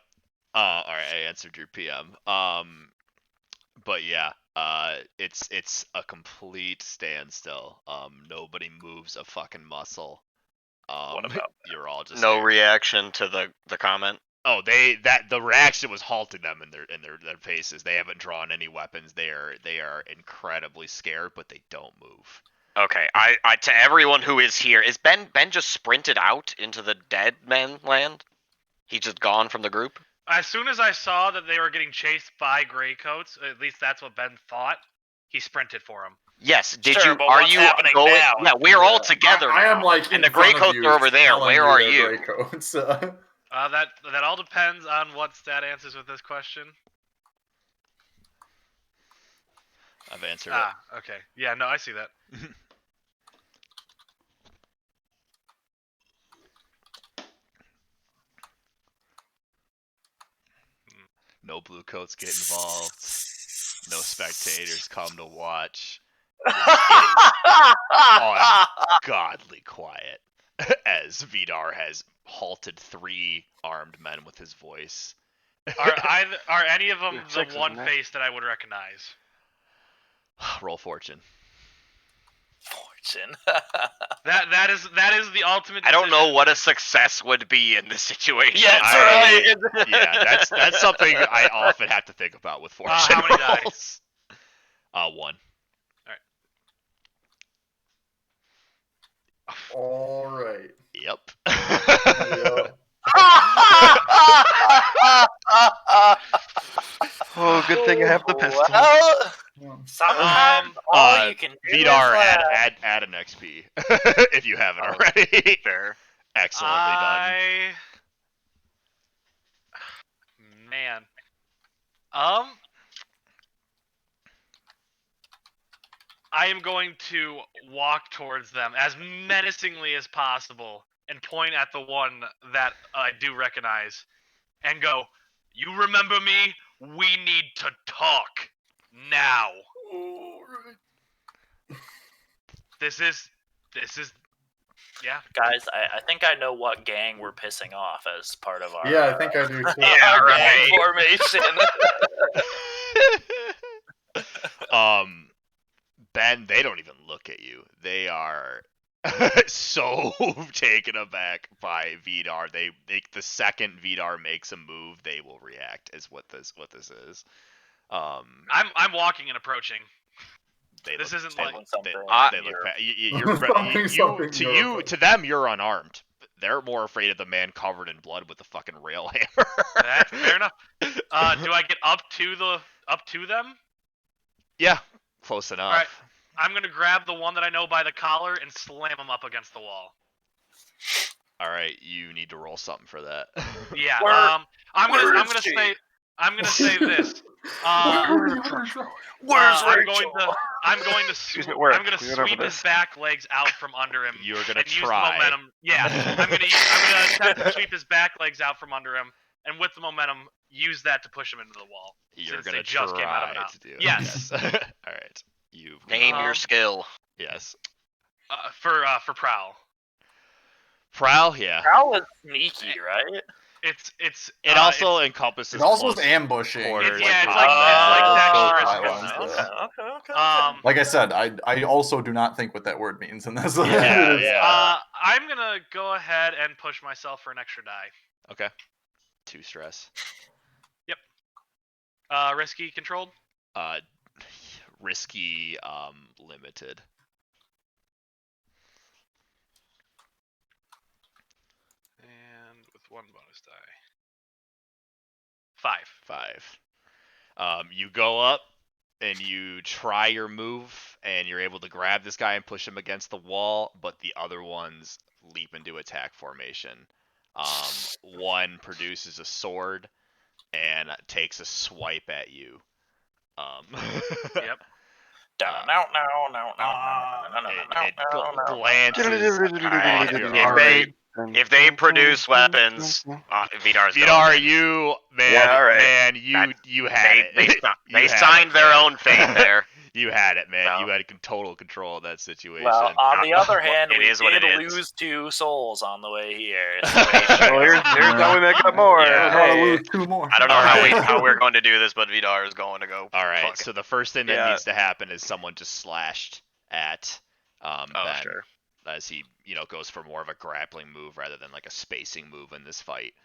All right, I answered your PM. But yeah, it's a complete standstill. Nobody moves a fucking muscle. What about you're all just No there. reaction to the comment. Oh, the reaction was halting them in their faces. They haven't drawn any weapons. They are incredibly scared, but they don't move. Okay, I to everyone who is here, is Ben just sprinted out into the dead man land? He's just gone from the group? As soon as I saw that they were getting chased by Greycoats, at least that's what Ben thought, he sprinted for them. Yes. Sure, but Are what's you happening going? now? Yeah, we're all together I now. am like, and in the front of Greycoats you, are over there. telling Where you are they're you? Greycoats. That all depends on what stat answers with this question. I've answered Okay. Yeah, no, I see that. it. No blue coats get involved. No spectators come to watch. Ungodly quiet as Vidar has halted 3 armed men with his voice. Are any of them Yeah, the six, one isn't it? face that I would recognize? Roll fortune. formation. That is the ultimate. I don't know decision. what a success would be in this situation. Yeah, that's right. Yeah, that's something I often have to think about with fortune how many die? rolls. 1. All right. Yep. Yep. Oh, good thing I have the pistol. Well, sometimes all you can do Vidar, is add an XP if you haven't already. Fair. Excellently done. Man. I am going to walk towards them as menacingly as possible and point at the one that I do recognize and go, "You remember me? We need to talk now." This is yeah. guys. I think I know what gang we're pissing off as part of our Yeah, I think I do too. Yeah, our right. gang formation. Ben, they don't even look at you. They are so taken aback by Vidar. They the second Vidar makes a move, they will react. Is what this is. I'm walking and approaching. This isn't they like- look, something. they look bad. To them, you're unarmed. They're more afraid of the man covered in blood with the fucking rail hammer. That's fair enough. Do I get up to them? Yeah, close enough. Alright. I'm gonna grab the one that I know by the collar and slam him up against the wall. All right, you need to roll something for that. Yeah. Where- I'm where gonna is she? say this. Where's I'm Rachel? going to Excuse me, where? I'm gonna We went over sweep his this. back legs out from under him. You're gonna and use the try. momentum. Yeah, I'm gonna attempt to sweep his back legs out from under him, and with the momentum, use that to push him into the wall. You're since gonna they just came out of try an out. to do it. Yes. All right. You've Name your Um, skill. yes. For prowl. Prowl, yeah. Prowl is sneaky, right? It's It also encompasses. It also is close ambushing. quarters, Yeah, it's combat. like dexterous. Okay. Like I said, I also do not think what that word means in this. Yeah. I'm gonna go ahead and push myself for an extra die. Okay. 2 stress. Risky controlled. Risky, limited. And with one bonus die. 5. 5. You go up and you try your move, and you're able to grab this guy and push him against the wall, but the other ones leap into attack formation. One produces a sword and takes a swipe at you. Yep. It glances. If they produce weapons, Vidar's Vidar, going. you man, Yeah, all right. man, That- you had They it. they You had signed it, their man. own fate there. You had it, man. Well. You had total control of that situation. Well, on the other hand, It we is what did it is. lose 2 souls on the way here. So Well, here's how we make up more. Yeah. Gotta Hey. lose 2 more. I don't know Alright. how we're going to do this, but Vidar is going to go. All right. fuck it. So the first thing that Yeah. needs to happen is someone just slashed at Ben Sure. as he goes for more of a grappling move rather than like a spacing move in this fight.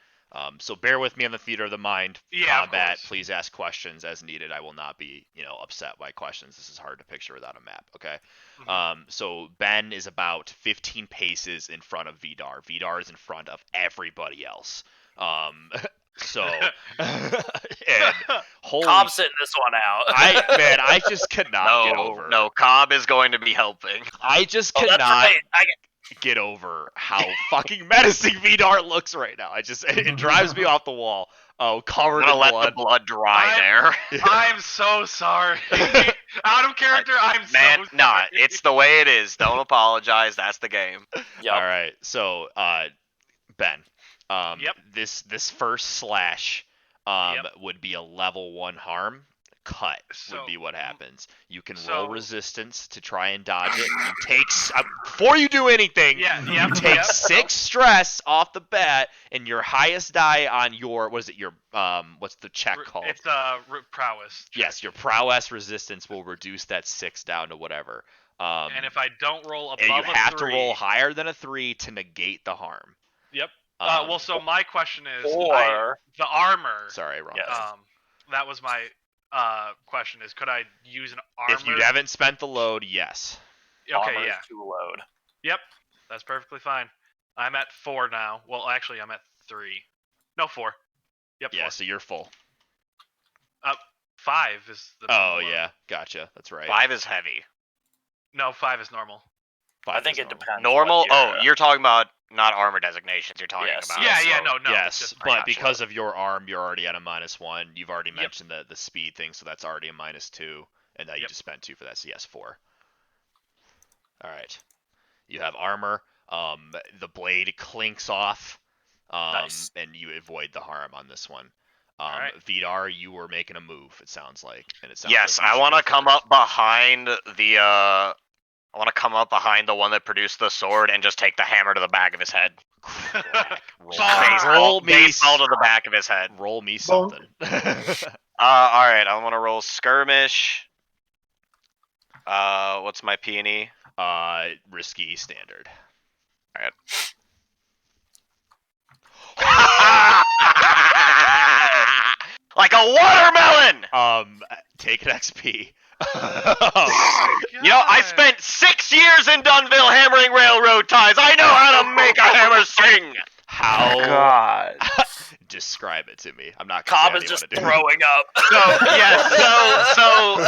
So bear with me on the theater of the mind Yeah, of combat. course. Please ask questions as needed. I will not be upset by questions. This is hard to picture without a map. Okay. So Ben is about 15 paces in front of Vidar. Vidar is in front of everybody else. So and holy, Cobb's sitting this one out. I just cannot get over. No, Cobb is going to be helping. I just Oh, cannot that's right. get over how fucking menacing Vidar looks right now. It drives me off the wall. Oh, I'm covered gonna in let blood. the blood dry there. I'm so sorry. Out of character, I'm Man, so sorry. nah, it's the way it is. Don't apologize. That's the game. Yep. All right, so Ben, Yep. this first slash Yep. would be a level 1 harm. cut So- would be what happens. You can so- roll resistance to try and dodge it. You take before you do anything. Yeah, You yep, take yep, 6 stress off the bat, and your highest die on your what's the check called? It's prowess. check. Yes, your prowess resistance will reduce that 6 down to whatever. And if I don't roll above and you a have 3, to roll higher than a 3 to negate the harm. Yep. Um, Well, so my question is, Or the armor. sorry, wrong. Yes. thing. That was my question: is could I use an armor? If you haven't spent the load, yes. Okay, armor yeah. is to load. Yep, that's perfectly fine. I'm at 4 now. Well, actually, I'm at 3. No, 4. Yep. Yeah, 4. so you're full. 5 is the. Oh normal load. yeah, gotcha. That's right. 5 is heavy. No, 5 is normal. I 5 think is it normal. depends. Normal? what Oh, you're talking about not armor designations. You're talking Yes. about. Yeah, yeah, so- no. Yes, Just, but gotcha. because of your arm, you're already at a -1. You've already Yep. mentioned the speed thing, so that's already a -2, and now you Yep. just spent 2 for that. So yes, 4. All right. You have armor. The blade clinks off, Nice. and you avoid the harm on this one. Alright. Vidar, you were making a move. It sounds like, and it sounds Yes, like you I should want go to come first. up behind the. I want to come up behind the one that produced the sword and just take the hammer to the back of his head. Crack. Roll, Roll Baseball to the back of his head. roll me Bonk. something. All right, I want to roll skirmish. What's my P&E? Risky standard. Like a watermelon. Take an XP. You know, I spent 6 years in Dunville hammering railroad ties. I know how to make a hammer sing. How? God. Describe it to me. I'm not. Cobb gonna is say I just don't wanna do it. throwing up. So yeah,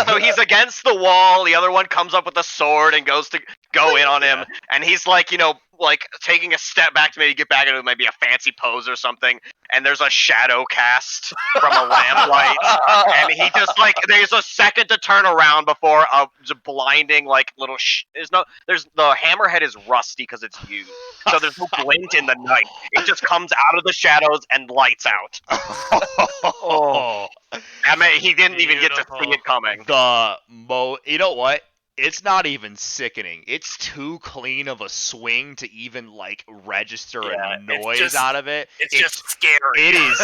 so he's against the wall. The other one comes up with a sword and goes to go in on him, and he's like, like taking a step back to maybe get back into maybe a fancy pose or something. And there's a shadow cast from a lamplight, and he just like there's a second to turn around before a blinding like little. There's the hammerhead is rusty because it's used, so there's no glint in the night. It just comes out of the shadows and lights out. Oh. I mean, he didn't even get to see Beautiful. it coming. You know what? It's not even sickening. It's too clean of a swing to even like register Yeah, a it's noise just- out of it. It's just scary. It is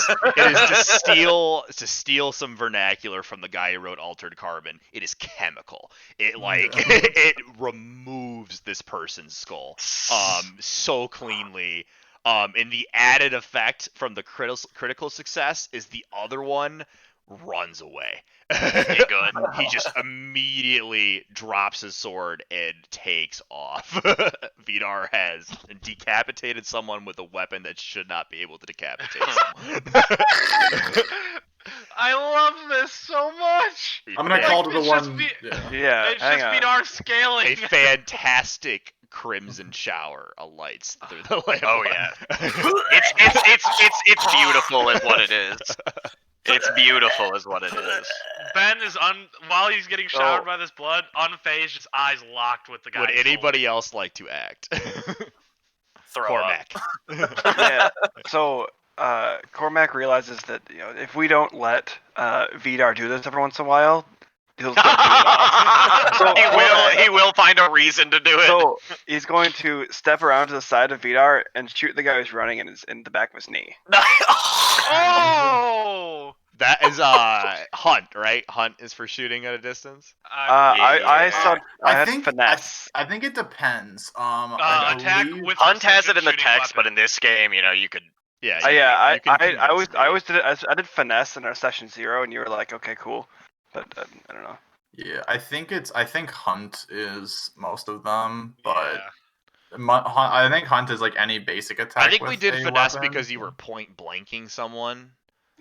to steal some vernacular from the guy who wrote Altered Carbon. It is chemical. It like it removes this person's skull so cleanly. And the added effect from the critical success is the other one runs away. Good. He just immediately drops his sword and takes off. Vidar has decapitated someone with a weapon that should not be able to decapitate someone. I love this so much. I'm gonna Yeah. call to the It's just one. be- Yeah. Yeah, It's hang just on. Vidar scaling. A fantastic crimson shower alights through the lamp. Oh, yeah. It's beautiful, is what it is. It's beautiful, is what it is. Ben is while he's getting showered Oh. by this blood, unfazed, just eyes locked with the guy. Would anybody else like to act? Throw up. Cormac. Yeah. So Cormac realizes that if we don't let Vidar do this every once in a while, he'll start doing it all. He will find a reason to do it. So he's going to step around to the side of Vidar and shoot the guy who's running in the back of his knee. Oh! That is Hunt, right? Hunt is for shooting at a distance. I saw. I had think finesse. I think it depends. I Attack believe- with Hunt has it precision in the shooting text, but weapon. in this game, you could. Yeah. I you can convince me. always did it. I did finesse in our session 0, and you were like, okay, cool, but I don't know. Yeah, I think Hunt is most of them, but Yeah. I think Hunt is like any basic attack. I think we with did a finesse weapon. because you were point blanking someone.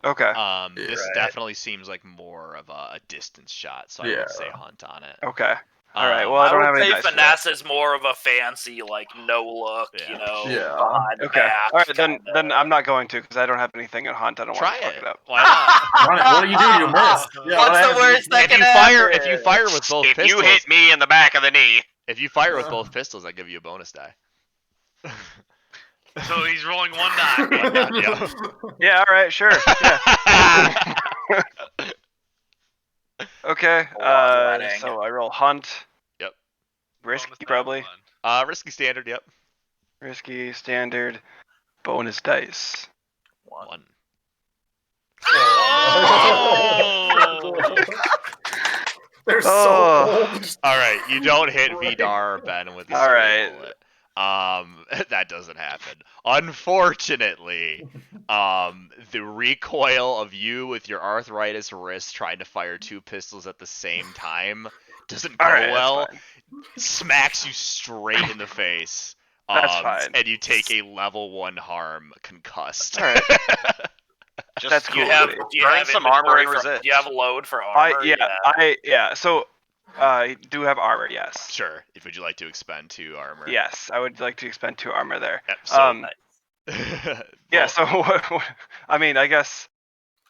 Okay. This Right. definitely seems like more of a distance shot, so I Yeah. would say Hunt on it. Okay. All right. Well, I I don't would have any say dice for finesse is more of a fancy, like no look, Yeah. Yeah. behind the Okay. back. All right. Then kinda. I'm not going to because I don't have anything at Hunt. I don't Try want to fuck it. it up. Why not? Run it. What do you do? You miss. Yeah, What's what the happens worst that if if can you happen? fire with both If pistols, you hit me in the back of the knee, if you fire with both pistols, I give you a bonus die. So he's rolling one die. Yeah. Yeah. All right. Sure. Yeah. Okay. Bloodletting. So I roll hunt. Yep. Risky Bonus die probably. one. Risky standard. Yep. Risky standard. Bonus dice. 1. Oh! They're so Oh. old. All right, you don't hit Right. Vidar or Ben with a All single right. bullet. That doesn't happen. Unfortunately, the recoil of you with your arthritis wrist trying to fire 2 pistols at the same time doesn't go All right, well. that's fine. Smacks you straight in the face. That's fine. And you take a level 1 harm, concussed. All right. Just That's Do you cool. have Buddy. do you burn have some armor inventory and for- resist. Do you have a load for armor? Yeah. So I do have armor. Yes. Sure. If would you like to expend 2 armor? Yes, I would like to expend 2 armor there. Yep, so- Yeah. Well, So I mean, I guess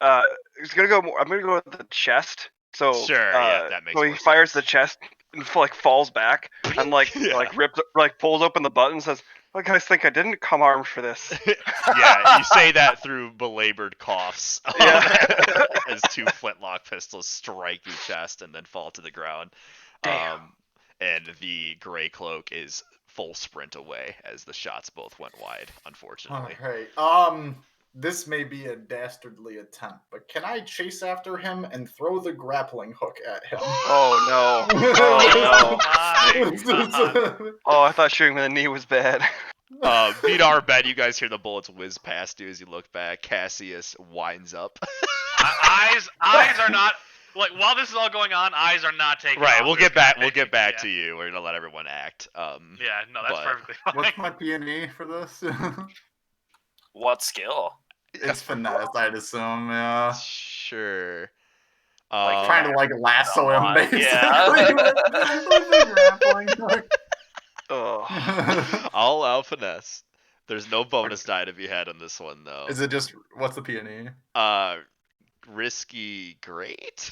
it's gonna go. I'm gonna go with the chest. So Sure, yeah, that makes so he more fires sense. the chest and falls back and Yeah. pulls open the button and says, "What guys think I didn't come armed for this?" Yeah, you say that through belabored coughs. Yeah. As 2 flintlock pistols strike your chest and then fall to the ground. Damn. And the gray cloak is full sprint away as the shots both went wide, unfortunately. Alright. This may be a dastardly attempt, but can I chase after him and throw the grappling hook at him? Oh no. Oh Oh no. Oh, I thought shooting with a knee was bad. Vidar, Ben, you guys hear the bullets whiz past you as you look back. Cassius winds up. Eyes are not like while this is all going on. Eyes are not taking. Right, off. we'll They're get back. kinda We'll get taking- back yeah. to you. We're gonna let everyone act. Yeah, no, that's but- perfectly fine. What's my P&E for this? What skill? It's finesse, I'd assume, yeah. Sure. Like, Trying to lasso him, on, basically. yeah. with the grappling hook. Oh. I'll allow finesse. There's no bonus die to be had on this one though. Is it just what's the P&E? Risky great?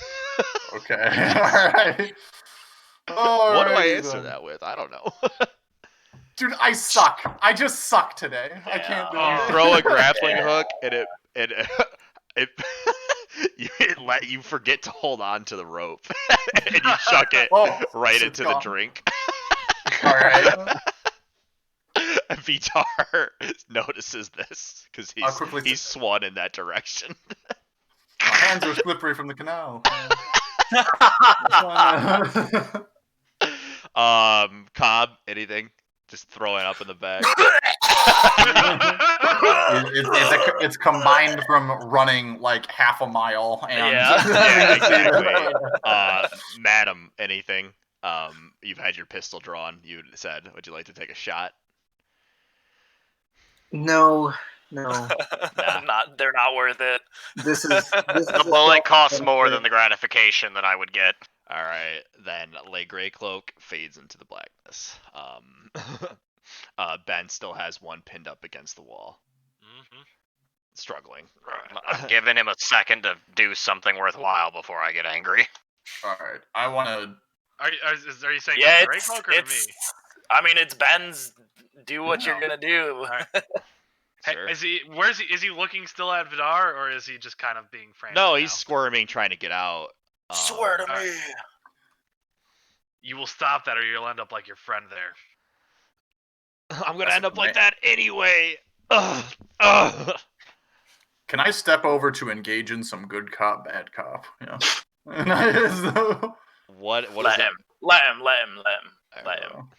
Okay. Alright. What do I answer that with? I don't know. Dude, I suck. I just suck today. I can't do Oh. it. Throw a grappling hook and you forget to hold on to the rope and you chuck it Oh, right it's into the gone. drink. Alright. Vitar notices this because I'll quickly he's swung in that direction. My hands are slippery from the canal. Cobb, anything? Just throwing up in the bag. It's combined from running like half a mile and Yeah, exactly. Madam, anything? You've had your pistol drawn. You said, would you like to take a shot? No. They're not worth it. This is The bullet costs more than the gratification that I would get. All right, then Le Grey Cloak fades into the blackness. Ben still has one pinned up against the wall, struggling. I'm giving him a second to do something worthwhile before I get angry. Alright. I wanna Are you saying Yeah, to Grey Cloak or to me? I mean, it's Ben's. Do what you're gonna do. Hey, Sure. is he looking still at Vidar or is he just kind of being frantic? No, now? he's squirming, trying to get out. Swear to alright. me. You will stop that or you'll end up like your friend there. I'm gonna That's end up like right. that anyway. Ugh. Can I step over to engage in some good cop, bad cop? Yeah. What is Let that? him. Let him. Let him.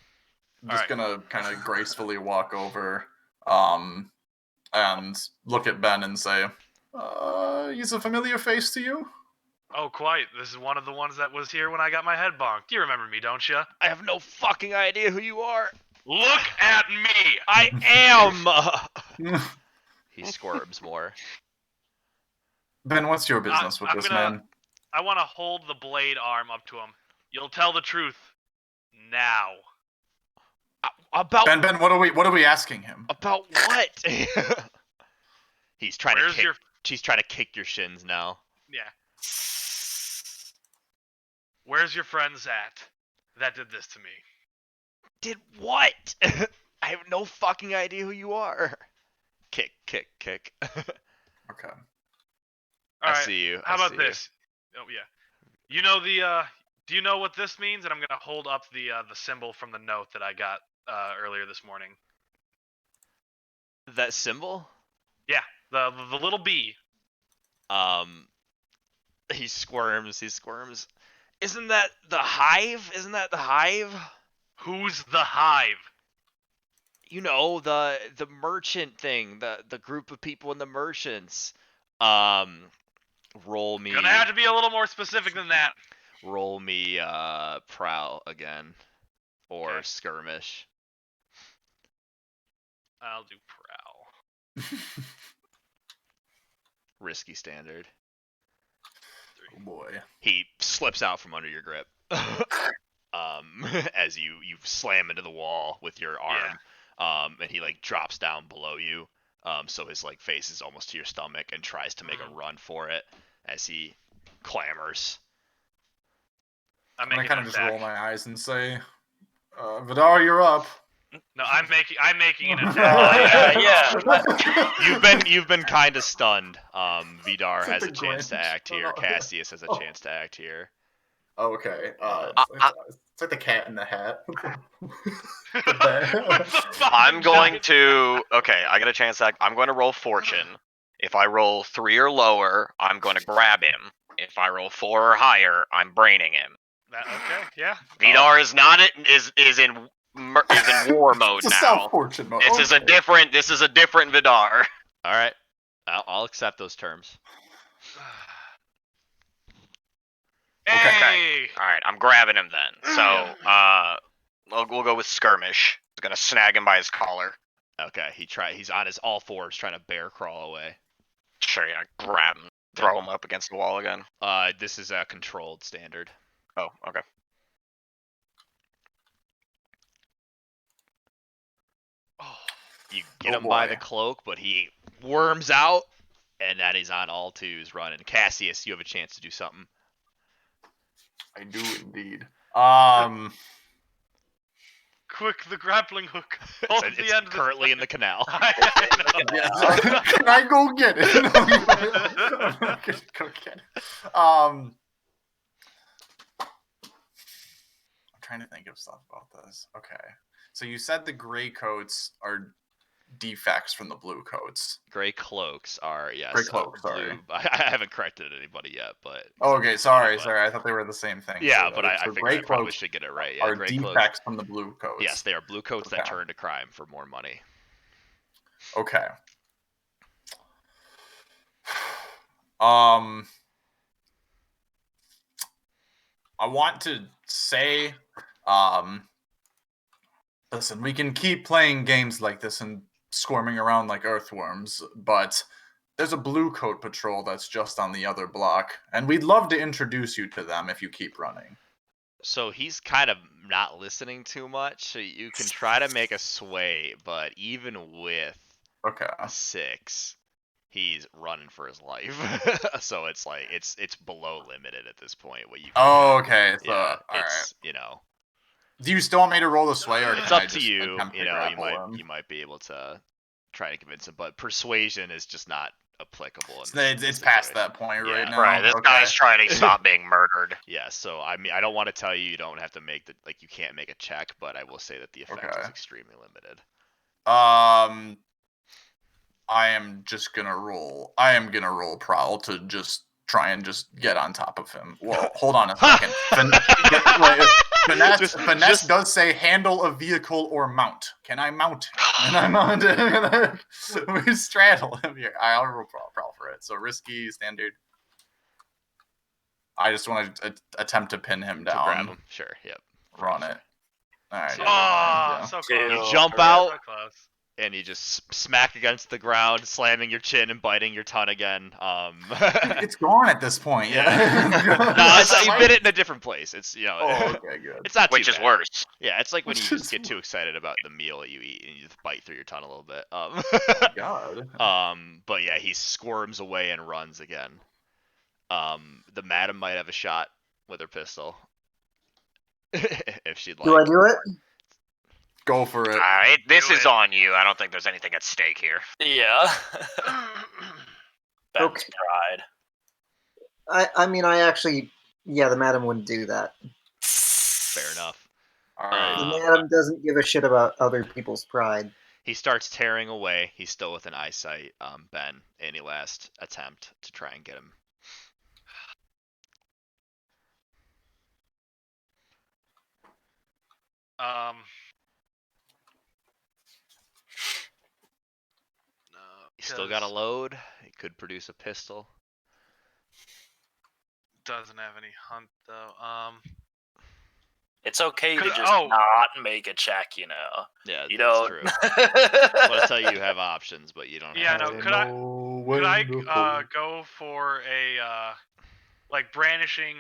I'm just gonna kind of gracefully walk over, and look at Ben and say, he's a familiar face to you? Oh, quite. This is one of the ones that was here when I got my head bonked. You remember me, don't you? I have no fucking idea who you are. Look at me! I am. He squirms more. Ben, what's your business with I'm this gonna- man? I want to hold the blade arm up to him. You'll tell the truth now. About Ben, what are we asking him? about what? He's trying Where's to kick. your She's trying to kick your shins now. yeah? Where's your friends at that did this to me? Did what? I have no fucking idea who you are. Kick, kick, kick. Okay. All I right. see you. How I about see you. this? Oh yeah. You know the do you know what this means? And I'm gonna hold up the symbol from the note that I got earlier this morning. That symbol? Yeah, the little bee. He squirms. Isn't that the hive? Who's the hive? You know, the merchant thing, the group of people in the merchants. Roll me. Gonna have to be a little more specific than that. Roll me prowl again, or Okay. skirmish. I'll do prowl. Risky standard. Oh boy. He slips out from under your grip. As you slam into the wall with your arm. And he like drops down below you. So his like face is almost to your stomach and tries to make a run for it as he clamors. I'm I making kind an of just roll attack. my eyes and say, Vidar, you're up. No, I'm making an attack. Yeah. You've been kind of stunned. Vidar It's like has a the chance to Grinch. act here. Cassius has a Oh. chance to act here. Okay. It's like the cat in the hat. What the fuck? I'm going to. Okay, I get a chance to. I'm going to roll fortune. If I roll 3 or lower, I'm going to grab him. If I roll 4 or higher, I'm braining him. Okay, yeah. Vidar is not is in war mode It's a now. self-fortune mode. This is a different Vidar. All right, I'll accept those terms. Hey! All right, I'm grabbing him then. So we'll go with skirmish. He's gonna snag him by his collar. Okay, he's on his all fours trying to bear crawl away. Sure, yeah, grab him, throw him up against the wall again. This is a controlled standard. Oh, okay. You get him by boy. the cloak, but he worms out, and that he's on all twos running. Cassius, you have a chance to do something. I do indeed. Quick, the grappling hook. Hold It's the end of currently in the canal. Yes. Can I go get it? I'm not gonna go get it. I'm trying to think of stuff about this. Okay. So you said the gray coats are defects from the blue coats. Gray cloaks are, yes. Gray cloaks, blue. sorry. I haven't corrected anybody yet, but. Oh, okay, sorry. but- I thought they were the same thing. Yeah, So but I so figured gray I probably cloaks should get it right. Yeah, are gray defects cloaks. from the blue coats. Yes, they are blue coats that Okay. turn to crime for more money. Okay. I want to say, listen, we can keep playing games like this and squirming around like earthworms, but there's a blue coat patrol that's just on the other block, and we'd love to introduce you to them if you keep running. So he's kind of not listening too much, so you can try to make a sway, but even with Okay. a 6, he's running for his life. So it's like it's below limited at this point. What you can Oh, do. okay. So, Yeah, all it's right. Do you still want me to roll the sway, or it's can up I to just you. attempt to You know, grapple him? you might be able to try to convince him, but persuasion is just not applicable. In So this it's past situation. that point Yeah. right now. Right, this Okay. guy's trying to stop being murdered. Yeah, so I mean, I don't want to tell you don't have to make the you can't make a check, but I will say that the effect is Okay. extremely limited. I am gonna roll prowl to just try and just get on top of him. Well, hold on a second. Finesse does say handle a vehicle or mount. Can I mount him? And I'm on we straddle him here. I'll roll prowl for it. So risky standard. I just want to attempt to pin him down. To grab him, sure, yep. Run it. All right. Oh, so close. You jump So out, close. and you just smack against the ground, slamming your chin and biting your tongue again. It's gone at this point. Yeah. No, you bit it in a different place. It's Oh, okay, good. it's not too Which is bad. worse. Yeah, it's like when you Which just is get too excited about the meal that you eat and you just bite through your tongue a little bit. God. But yeah, he squirms away and runs again. The madam might have a shot with her pistol. If she'd like. Do I do it? Go for it. Alright, this Do is it. on you. I don't think there's anything at stake here. Yeah. Ben's Okay. pride. I mean, I actually Yeah, the madam wouldn't do that. Fair enough. All right. The Um, madam doesn't give a shit about other people's pride. He starts tearing away. He's still within eyesight. Ben, any last attempt to try and get him? No, He's still got a load. He could produce a pistol. doesn't have any hunt though. It's okay to Could- just oh. not make a check, you know. Yeah, You that's don't. true. I want to tell you have options, but you don't Yeah, have no. to. Could I go for a like brandishing,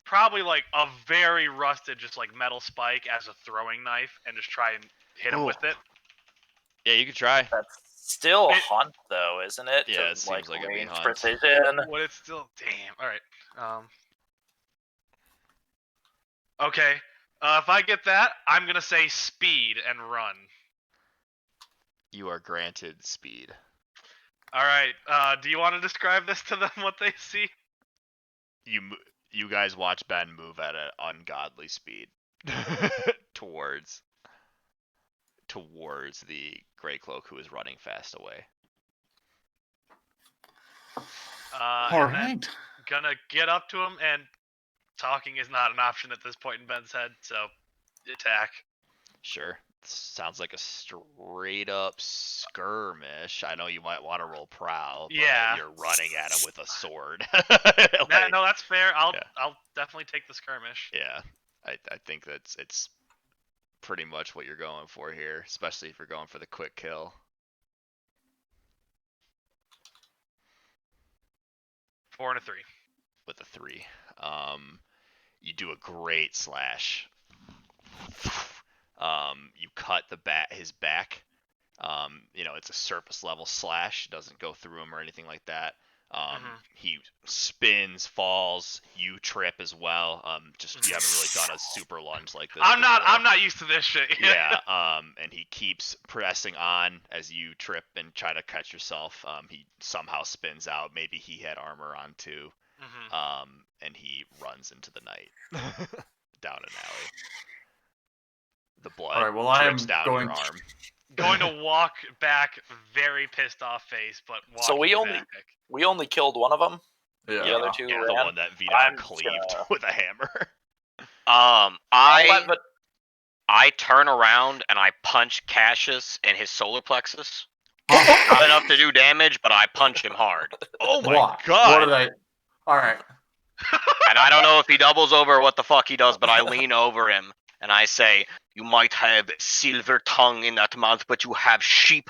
probably like a very rusted, just like metal spike as a throwing knife, and just try and hit him Ooh. with it? Yeah, you could try. That's still It- hunt, though, isn't it? Yeah, To, it seems like it'd be range hunt. precision. Would it still? Damn. All right. Okay. If I get that, I'm gonna say speed and run. You are granted speed. All right. Do you want to describe this to them? What they see? You guys watch Ben move at an ungodly speed towards the Grey Cloak who is running fast away. All And then right. gonna get up to him, and talking is not an option at this point in Ben's head, so attack. Sure. Sounds like a straight up skirmish. I know you might want to roll prowl, but Yeah. you're running at him with a sword. No, that's fair. I'll Yeah. definitely take the skirmish. Yeah, I think it's pretty much what you're going for here, especially if you're going for the quick kill. 4 and a 3. With a 3. You do a great slash. You cut his back. It's a surface level slash. Doesn't go through him or anything like that. He spins, falls. You trip as well. You haven't really done a super lunge like this. I'm before. not used to this shit. Yeah. And he keeps pressing on as you trip and try to catch yourself. He somehow spins out. Maybe he had armor on too. And he runs into the night down an alley. The blood All right, well, I drips am down going your arm. Going to walk back, very pissed off face, but So we walking only- back. We only killed one of them. Yeah. The other two Yeah, ran. the one that Vidar I'm cleaved gonna- with a hammer. I turn around and I punch Cassius in his solar plexus. Not enough to do damage, but I punch him hard. Oh my What? god! What did I? All right. And I don't know if he doubles over or what the fuck he does, but I lean over him and I say, "You might have silver tongue in that mouth, but you have sheep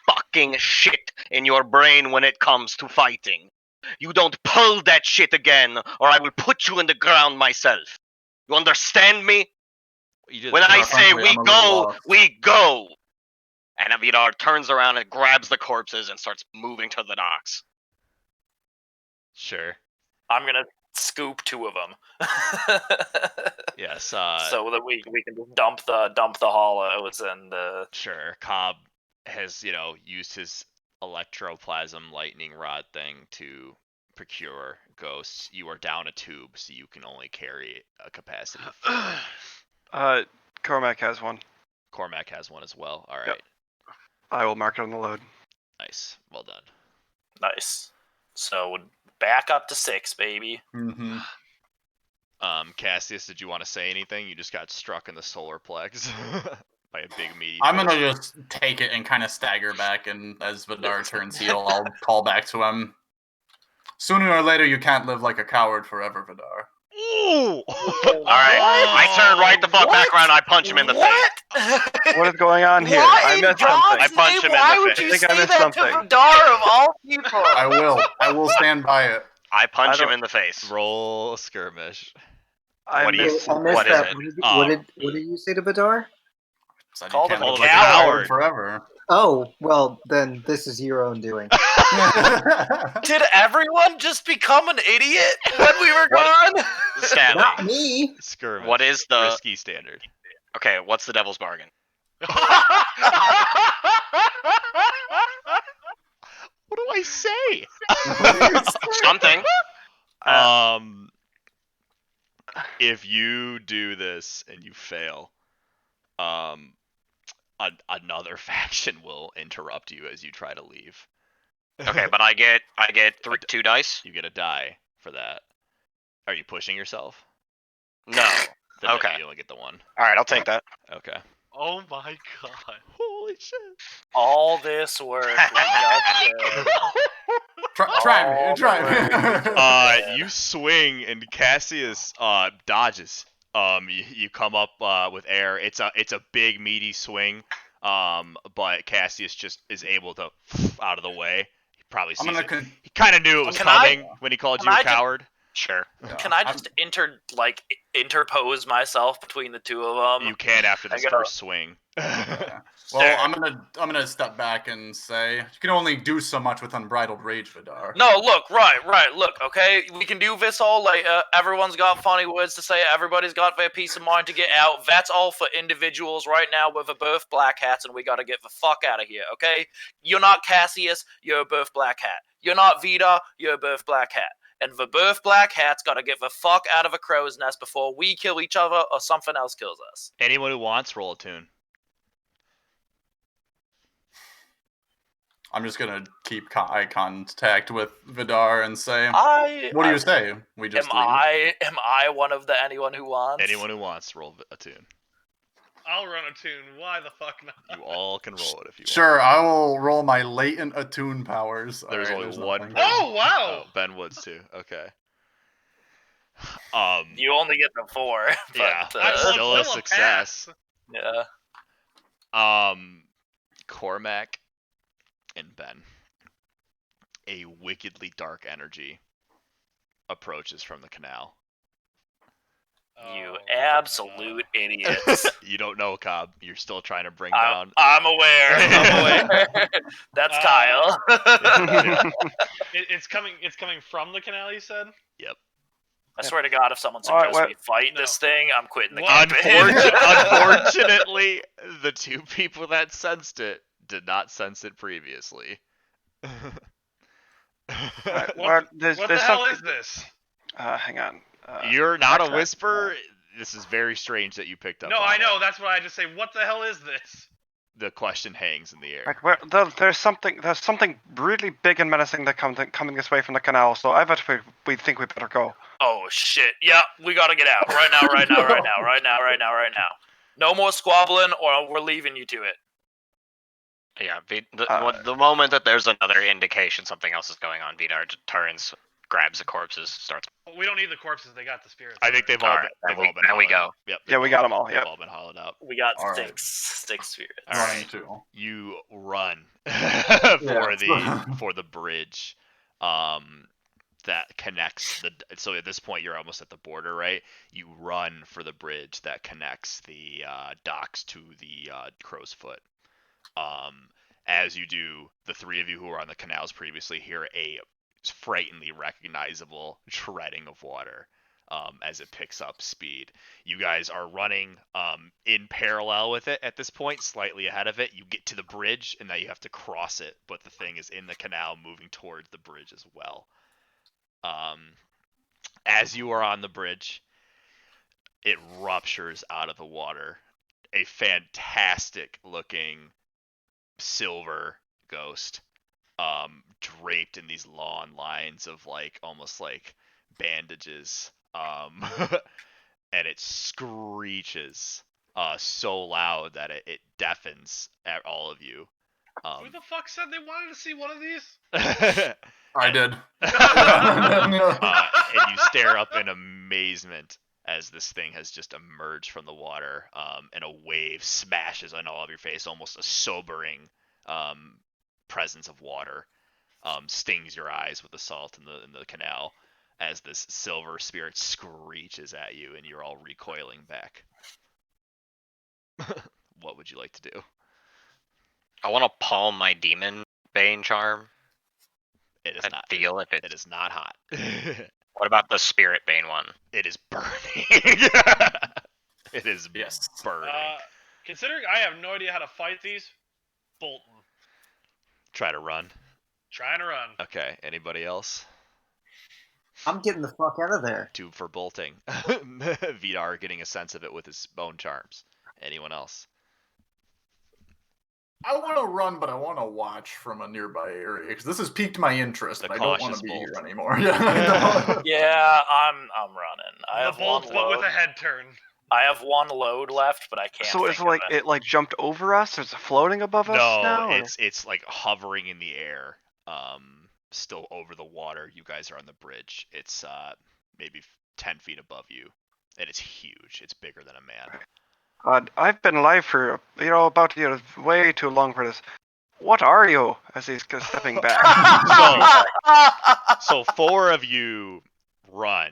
fucking shit in your brain when it comes to fighting. You don't pull that shit again, or I will put you in the ground myself. You understand me? When I say we go, we go." And Vidar turns around and grabs the corpses and starts moving to the docks. Sure. I'm gonna scoop 2 of them. Yes. So that we can just dump the hollows and Sure. Cobb has used his electroplasm lightning rod thing to procure ghosts. You are down a tube, so you can only carry a capacity of 4. Cormac has one. Cormac has one as well. All right. Yep. I will mark it on the load. Nice. Well done. nice. So back up to 6, baby. Mm-hmm. Cassius, did you want to say anything? You just got struck in the solar plex by a big meaty. I'm fish. gonna just take it and kind of stagger back, and as Vidar turns heel, I'll call back to him. Sooner or later, you can't live like a coward forever, Vidar. Ooh! Alright, I turn right the fuck back around and I punch him in the face. What? What is going on here? Why I in missed God's something. I punch him in why the would face. you I think I say missed that something. to Vidar of all people? I will stand by it. I punch I him don't- in the face. Roll skirmish. I What do you- missed I missed what is that. it? What did you say to Badar? Said you Call can't him live a like a coward. coward forever. Oh, well, then this is your own doing. Did everyone just become an idiot when we were What? gone? Stanley, Not me. Skirmish. what is the... risky standard? Okay, what's the devil's bargain? What do I say? Something. If you do this and you fail, another faction will interrupt you as you try to leave. Okay, but I get two dice. You get a die for that. Are you pushing yourself? No. Then Okay. you only get the one. All right, I'll take that. Okay. Oh my god. Holy shit. All this work we just did. Try me. All Try the me. work we did. You swing and Cassius dodges. You come up with air. It's a big meaty swing. But Cassius just is able to out of the way. He probably I'm sees gonna it. He kind of knew it was Can I- coming when he called can you a I just- coward. Sure. Can I just interpose myself between the two of them? You can after this I go- first swing. Yeah. Sure. Well, I'm gonna step back and say you can only do so much with unbridled rage, Vidar. No, look, right, look, okay? We can do this all later. Everyone's got funny words to say. Everybody's got their peace of mind to get out. That's all for individuals right now. We're both black hats, and we gotta get the fuck out of here, okay? You're not Cassius, you're both black hat. You're not Vidar, you're both black hat. And the both black hats gotta get the fuck out of a crow's nest before we kill each other or something else kills us. Anyone who wants, roll a tune. I'm just gonna keep eye contact with Vidar and say, "What do you say? We just Am leave?" I one of the anyone who wants? Anyone who wants, roll a tune. I'll run a tune. Why the fuck not? You all can roll it if you want. Sure, I will roll my latent attune powers. There's Alright, only there's one. nothing. Oh wow! Oh, Ben Woods too. Okay. You only get the 4. But, Yeah, Well, still a it's success. yeah. Cormac and Ben. A wickedly dark energy approaches from the canal. You Oh, absolute idiots. You don't know, Cobb. You're still trying to bring I'm, down. I'm aware. I'm aware. That's Kyle. Yeah. It's coming. It's coming from the canal. You said. Yep. I swear to God, if someone All right, suggests what- we fight No. this thing, I'm quitting the What? campaign. Unfortunately, the two people that sensed it did not sense it previously. Right, What, well, there's what the hell something. is this? Hang on. You're not a backtrack. whisper. This is very strange that you picked up. No, on I it. know. That's what I just say. What the hell is this? The question hangs in the air. Right, there's something really big and menacing that coming this way from the canal. So I bet we think we better go. Oh shit! Yeah, we gotta get out right now, right now, right now, right now, right now, right now. No more squabbling, or we're leaving you to it. Yeah, the moment that there's another indication something else is going on, Vidar turns, grabs the corpses, starts. We don't need the corpses. They got the spirits. I think they've all Alright, been. then we hollowed go. out. Yep. Yeah, we got them all. They've Yep. all been hollowed out. We got All right. six spirits. All Running right. too. You run for Yeah. for the bridge that connects the. So at this point, you're almost at the border, right? You run for the bridge that connects the docks to the Crow's Foot. As you do, the three of you who were on the canals previously hear a frighteningly recognizable treading of water as it picks up speed. You guys are running in parallel with it at this point, slightly ahead of it. You get to the bridge, and now you have to cross it, but the thing is in the canal moving towards the bridge as well. As you are on the bridge, it ruptures out of the water. A fantastic looking silver ghost, draped in these long lines of like almost like bandages, and it screeches so loud that it deafens at all of you. Who the fuck said they wanted to see one of these? I did. And you stare up in amazement as this thing has just emerged from the water, and a wave smashes on all of your face, almost a sobering presence of water stings your eyes with the salt in the canal as this silver spirit screeches at you, and you're all recoiling back. What would you like to do? I want to palm my demon bane charm. It is And not. feel if It is not hot. What about the spirit bane one? It is burning. It is Yes. burning. Considering I have no idea how to fight these, Bolton. Try to run. Trying to run. Okay. Anybody else? I'm getting the fuck out of there. 2 for bolting. Vidar getting a sense of it with his bone charms. Anyone else? I want to run, but I want to watch from a nearby area because this has piqued my interest. The And I don't want cautious to be here bolt. anymore. Yeah. Yeah, I'm running. I The have one bolt, but load. with a head turn. I have one load left, but I can't. So it's like it like jumped over us. Or is it floating above us now? No, or- it's like hovering in the air. Still over the water. You guys are on the bridge. It's maybe 10 feet above you, and it's huge. It's bigger than a man. I've been alive for about way too long for this. What are you? As he's stepping back. So 4 of you run.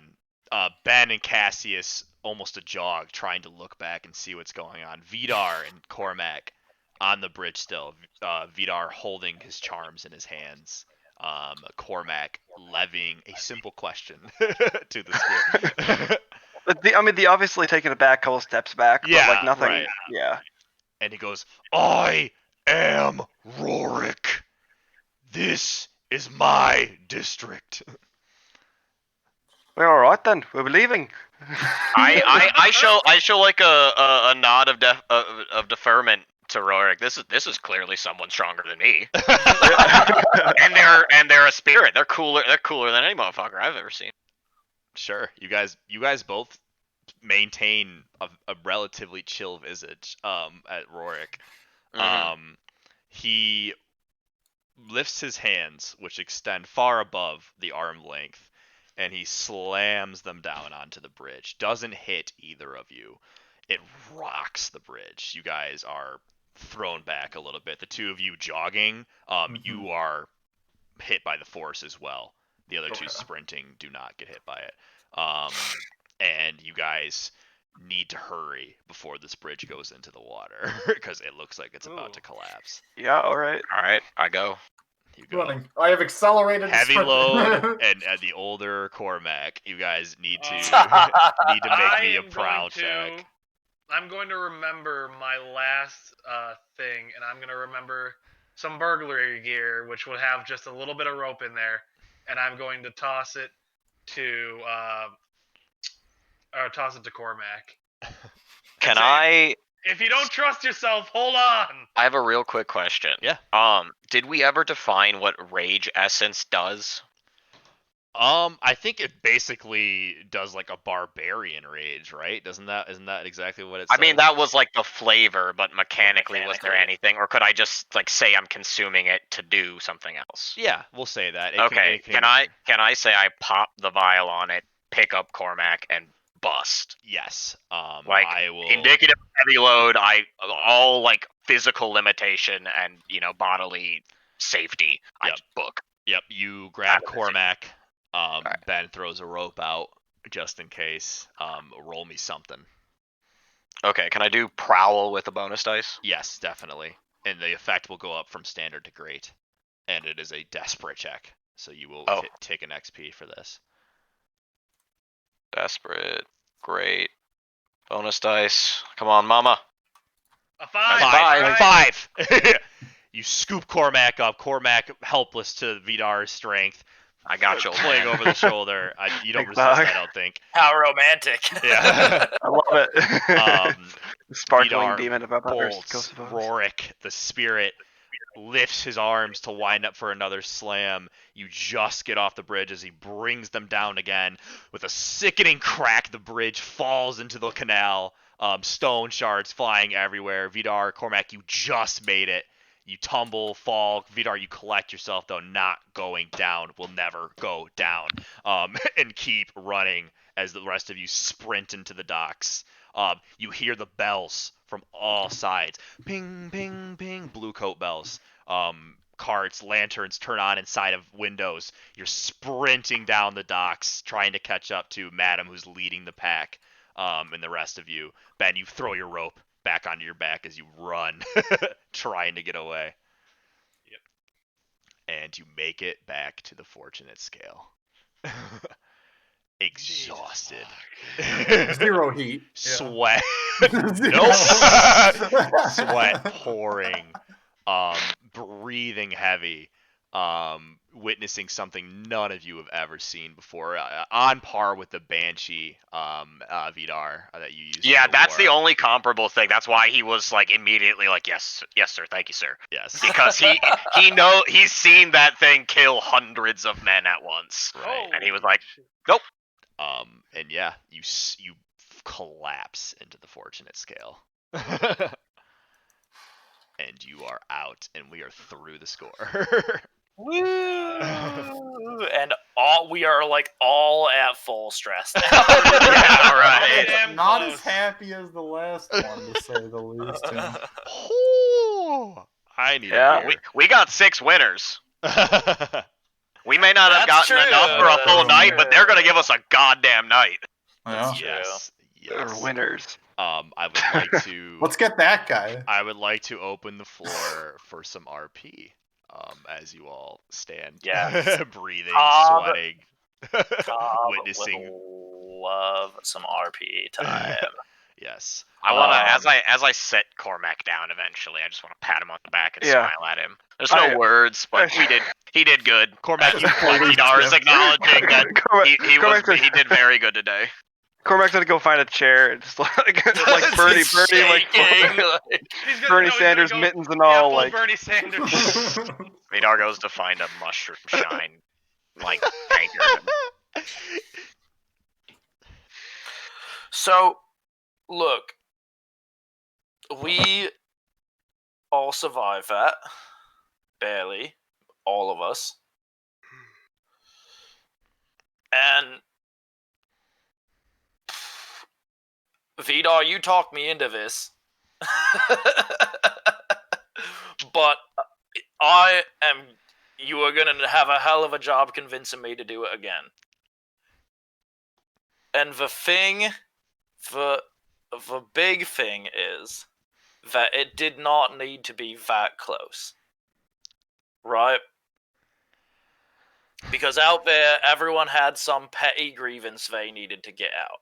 Ben and Cassius almost a jog, trying to look back and see what's going on. Vidar and Cormac on the bridge still. Vidar holding his charms in his hands. Cormac levying a simple question to the spirit. They obviously taking it back a couple steps back, but Yeah, like nothing. right. Yeah. And he goes, I am Rorik. This is my district. Well, all right then. We'll be leaving. I show like a nod of deferment to Rorik. This is clearly someone stronger than me. and they're a spirit. They're cooler than any motherfucker I've ever seen. Sure, you guys both maintain a relatively chill visage at Rorik. Mhm. He lifts his hands, which extend far above the arm length, and he slams them down onto the bridge. Doesn't hit either of you. It rocks the bridge. You guys are thrown back a little bit. The 2 of you jogging, you are hit by the force as well. The other 2 sprinting do not get hit by it. And you guys need to hurry before this bridge goes into the water because it looks like it's about to collapse. Yeah. All right. All right, I go. You go. Running. I have accelerated. Heavy sprint. load and the older Cormac. You guys need to make me a prowl check. I'm going to remember my last thing, and I'm going to remember some burglary gear, which would have just a little bit of rope in there, and I'm going to toss it to Cormac. Can I? If you don't trust yourself, hold on. I have a real quick question. Yeah. Did we ever define what rage essence does? I think it basically does like a barbarian rage, right? Isn't that exactly what it says? I mean, that was like the flavor, but mechanically, was there anything, or could I just like say I'm consuming it to do something else? Yeah, we'll say that. Can I say I pop the vial on it, pick up Cormac, and bust? Yes. Like I will. indicative heavy load. All like physical limitation and bodily safety. I Yep. just book. Yep. You grab That's it. Cormac. Right. Ben throws a rope out just in case. Roll me something. Okay, can I do prowl with a bonus dice? Yes, definitely. And the effect will go up from standard to great. And it is a desperate check. So you will take an XP for this. Desperate, great. Bonus dice. Come on, mama. A 5. Five. You scoop Cormac up. Cormac helpless to Vidar's strength. I got you. Fling over the shoulder. You don't Big resist bug. that, I don't think. How romantic. Yeah. I love it. Sparkling Vidar demon of others. bolts. Rorik, the spirit, lifts his arms to wind up for another slam. You just get off the bridge as he brings them down again. With a sickening crack, the bridge falls into the canal. Stone shards flying everywhere. Vidar, Cormac, you just made it. You tumble, fall. Vidar, you collect yourself, though, not going down. Will never go down. And keep running as the rest of you sprint into the docks. You hear the bells from all sides. Ping, ping, ping. Blue coat bells. Carts, lanterns turn on inside of windows. You're sprinting down the docks, trying to catch up to Madam, who's leading the pack, and the rest of you. Ben, you throw your rope back onto your back as you run, trying to get away. Yep. And you make it back to the fortunate scale. Exhausted. 0 heat. Sweat. Nope. Sweat pouring. Breathing heavy. witnessing something none of you have ever seen before, on par with the Banshee, Vidar, that you used. Yeah, in that's the war. only comparable thing. That's why he was like immediately like, yes, sir, thank you, sir. Yes. Because he's seen that thing kill hundreds of men at once, Right. and he was like, And yeah, you collapse into the fortunate scale. And you are out, and we are through the score. Woo! And we are like all at full stress now. Yeah, right. Damn Not close. as happy as the last one, to say the least. Yeah. Oh, I need Yeah. a we got 6 winners. beer. We may not have That's gotten true. enough for a That's full true. night, but they're gonna give us a goddamn night. Yeah. Yes. They're Yes. winners. I would like to. Let's get that guy. I would like to open the floor for some RP. As you all stand, Yes. breathing, Cobb- sweating, Cobb witnessing. would love some RP time. Yes. I wanna, Um, as I set Cormac down eventually, I just wanna pat him on the back and Yeah. smile at him. There's no words, but he did good. Cormac, you Vidar is acknowledging that Cormac's he did very good today. Cormac's gonna go find a chair and just like Bernie, like He's gonna- Bernie no, he's Sanders gonna go, mittens and yeah, all. full Like Bernie Sanders. Vidar goes to find a mushroom shine, like tankard. So, look, we all survived that. Barely. All of us. And Vidar, you talked me into this. But you are gonna have a hell of a job convincing me to do it again. And the big thing is that it did not need to be that close. Right? Because out there, everyone had some petty grievance they needed to get out.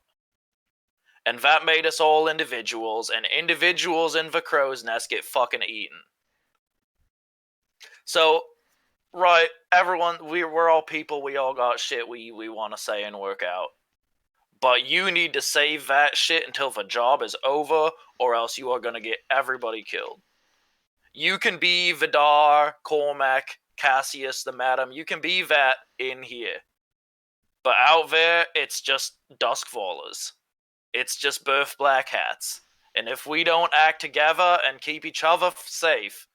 And that made us all individuals, and individuals in the crow's nest get fucking eaten. So, right, everyone, we're all people, we all got shit we want to say and work out. But you need to save that shit until the job is over, or else you are going to get everybody killed. You can be Vidar, Cormac, Cassius, the Madam, you can be that in here. But out there, it's just Duskfallers. It's just Berth Black Hats. And if we don't act together and keep each other safe,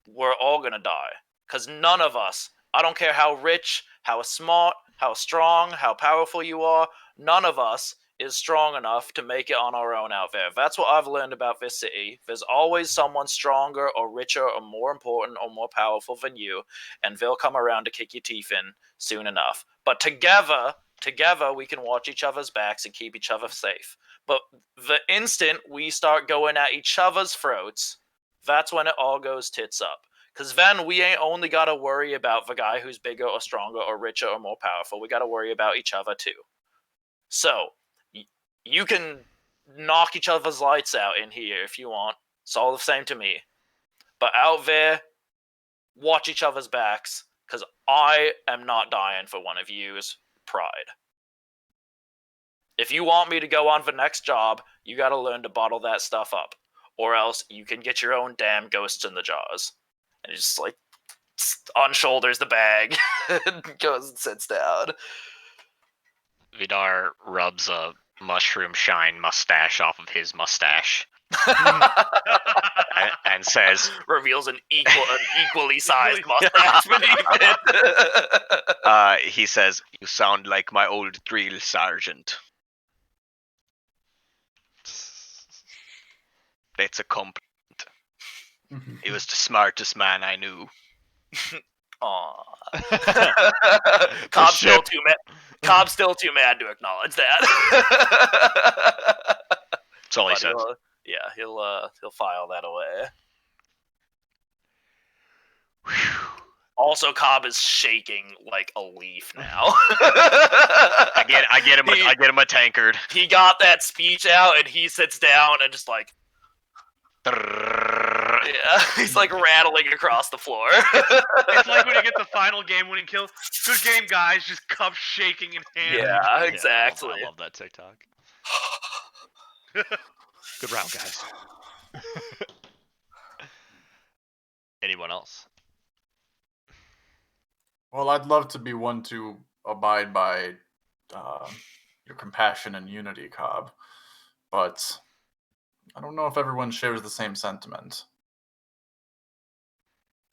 we're all gonna die. Because none of us, I don't care how rich, how smart, how strong, how powerful you are, none of us is strong enough to make it on our own out there. That's what I've learned about this city. There's always someone stronger or richer or more important or more powerful than you, and they'll come around to kick your teeth in soon enough. But together we can watch each other's backs and keep each other safe. But the instant we start going at each other's throats, that's when it all goes tits up. Because then we ain't only got to worry about the guy who's bigger or stronger or richer or more powerful. We got to worry about each other too. So, you can knock each other's lights out in here if you want. It's all the same to me. But out there, watch each other's backs, because I am not dying for one of you's pride. If you want me to go on the next job, you gotta learn to bottle that stuff up. Or else you can get your own damn ghosts in the jars. And he just like unshoulders the bag and goes and sits down. Vidar rubs a mushroom shine mustache off of his mustache and says, reveals an equally sized mustache beneath it. he says, "You sound like my old drill sergeant." That's a compliment. He was the smartest man I knew. Aww. Cobb's still too mad to acknowledge that. That's all he But says. he'll file that away. Also, Cobb is shaking like a leaf now. I get him a tankard. He got that speech out, and he sits down and just like, yeah. He's like rattling across the floor. It's like when you get the final game-winning kill. Good game, guys. Just cup shaking in hand. Yeah, exactly. I love that TikTok. Good round, guys. Anyone else? Well, I'd love to be one to abide by your compassion and unity, Cobb, but I don't know if everyone shares the same sentiment.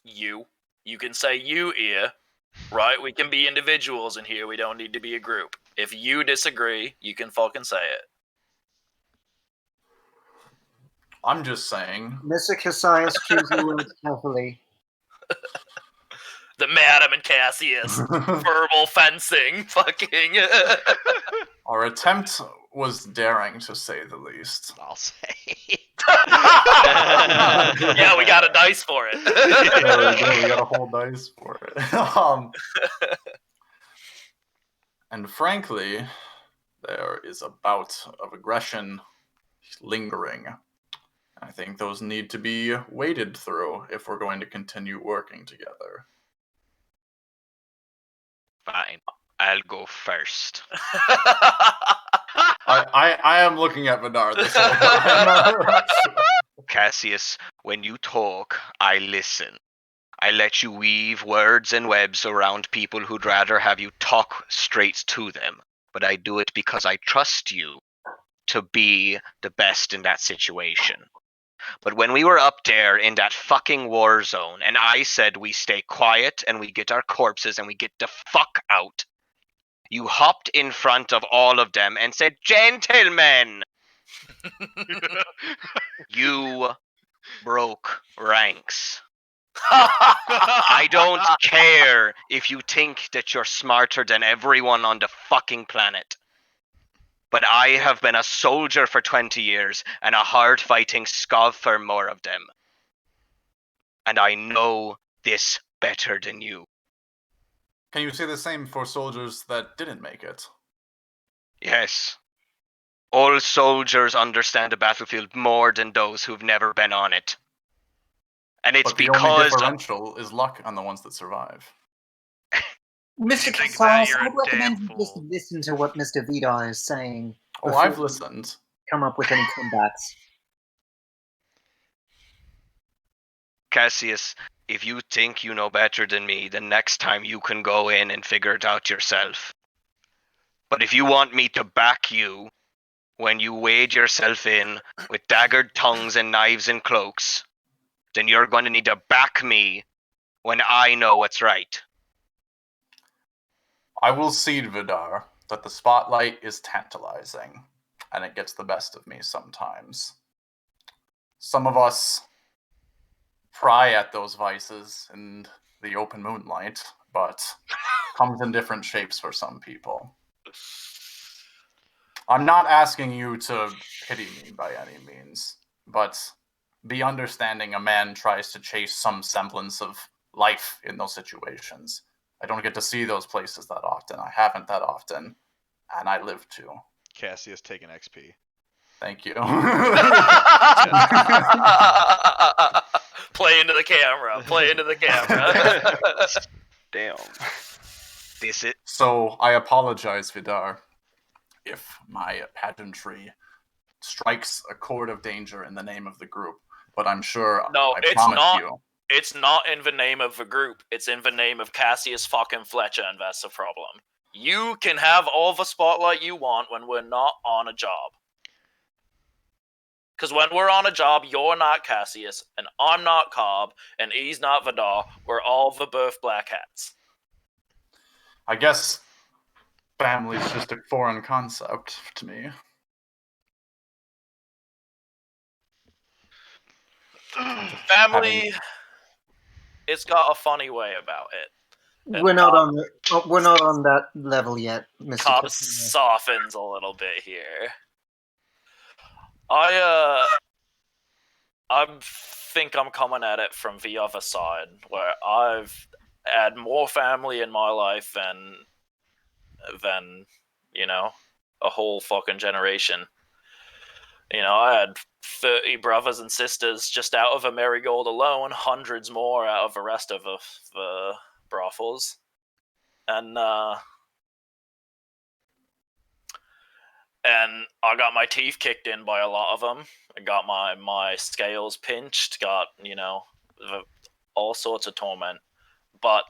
You can say you here, right? We can be individuals in here. We don't need to be a group. If you disagree, you can fucking say it. I'm just saying. Mr. Cassius, choose your words carefully. The Madam and Cassius verbal fencing, fucking. Our attempt was daring, to say the least. I'll say. Yeah, we got a dice for it. There we go. We got a whole dice for it. And frankly, there is a bout of aggression lingering. I think those need to be waded through if we're going to continue working together. Fine. I'll go first. I am looking at Vidar this whole time. Cassius, when you talk, I listen. I let you weave words and webs around people who'd rather have you talk straight to them. But I do it because I trust you to be the best in that situation. But when we were up there in that fucking war zone, and I said we stay quiet and we get our corpses and we get the fuck out, you hopped in front of all of them and said, "Gentlemen!" You broke ranks. I don't care if you think that you're smarter than everyone on the fucking planet. But I have been a soldier for 20 years and a hard-fighting scov for more of them. And I know this better than you. Can you say the same for soldiers that didn't make it? Yes. All soldiers understand the battlefield more than those who've never been on it. And it's But the only because... differential is luck on the ones that survive. Mr. think that Cassius, you're a I'd recommend damn you just fool. listen to what Mr. Vidar is saying. Oh, before I've you listened. Come up with any comebacks. Cassius, if you think you know better than me, then next time you can go in and figure it out yourself. But if you want me to back you when you wade yourself in with daggered tongues and knives and cloaks, then you're going to need to back me when I know what's right. I will cede, Vidar, that the spotlight is tantalizing, and it gets the best of me sometimes. Some of us pry at those vices in the open moonlight, but comes in different shapes for some people. I'm not asking you to pity me by any means, but be understanding a man tries to chase some semblance of life in those situations. I don't get to see those places that often. I haven't that often, and I live to. Cassius taking XP. Thank you. Play into the camera. Play into the camera. Damn. This it. So I apologize, Vidar, if my pageantry strikes a chord of danger in the name of the group. But I'm sure No, I it's promise not. you. It's not in the name of the group. It's in the name of Cassius fucking Fletcher, and that's the problem. You can have all the spotlight you want when we're not on a job. Because when we're on a job, you're not Cassius, and I'm not Cobb, and he's not Vidar. We're all the Berth Black Hats. I guess family's just a foreign concept to me. Family, it's got a funny way about it. And We're not on that level yet, Mr. Cobb Cassius. softens a little bit here. I think I'm coming at it from the other side, where I've had more family in my life than a whole fucking generation. I had 30 brothers and sisters just out of a marigold alone, hundreds more out of the rest of the brothels. And I got my teeth kicked in by a lot of them. I got my scales pinched, got, all sorts of torment. But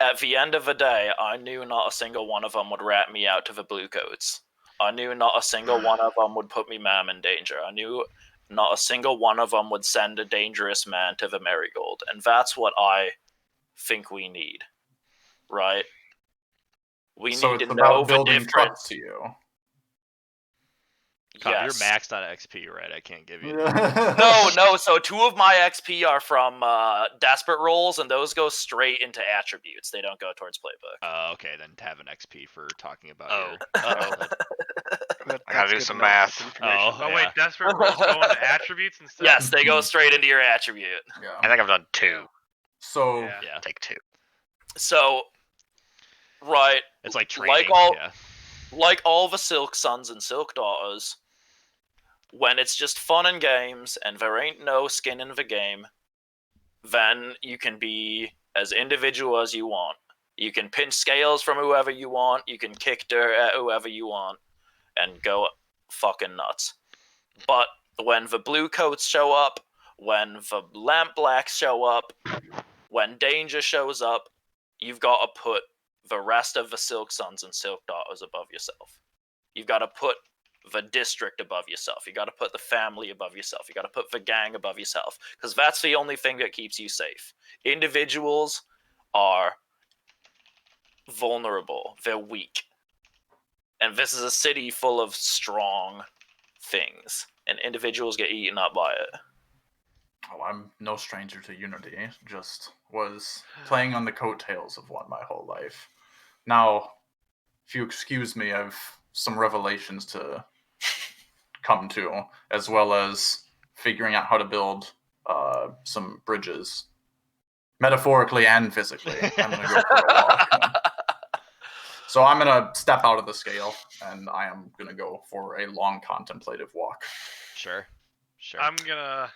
at the end of the day, I knew not a single one of them would rat me out to the bluecoats. I knew not a single one of them would put me ma'am in danger. I knew not a single one of them would send a dangerous man to the marigold. And that's what I think we need, right? We So need it's to know about the building trust difference. to you. Tom, you're Yes. maxed on XP, right? I can't give you. No. So 2 of my XP are from desperate rolls, and those go straight into attributes. They don't go towards playbook. Okay, then have an XP for talking about Oh. your childhood. I gotta do some math. Oh, Oh yeah. wait, desperate rolls go into attributes instead. Yes, they go straight into your attribute. I Yeah. think I've done 2. So Yeah. Yeah. Take 2. So, right, It's like training. Yeah. like all the Silk Sons and Silk Daughters, when it's just fun and games and there ain't no skin in the game, then you can be as individual as you want. You can pinch scales from whoever you want, you can kick dirt at whoever you want, and go fucking nuts. But when the blue coats show up, when the lamp blacks show up, when danger shows up, you've got to put the rest of the Silk Sons and Silk Daughters above yourself. You've got to put the district above yourself. You got to put the family above yourself. You got to put the gang above yourself, because that's the only thing that keeps you safe. Individuals are vulnerable. They're weak. And this is a city full of strong things, and individuals get eaten up by it. Oh, I'm no stranger to Unity. Just was playing on the coattails of one my whole life. Now, if you excuse me, I've some revelations to come to, as well as figuring out how to build some bridges, metaphorically and physically. I'm gonna go for a walk. So I'm gonna step out of the scale, and I am gonna go for a long contemplative walk. Sure. I'm gonna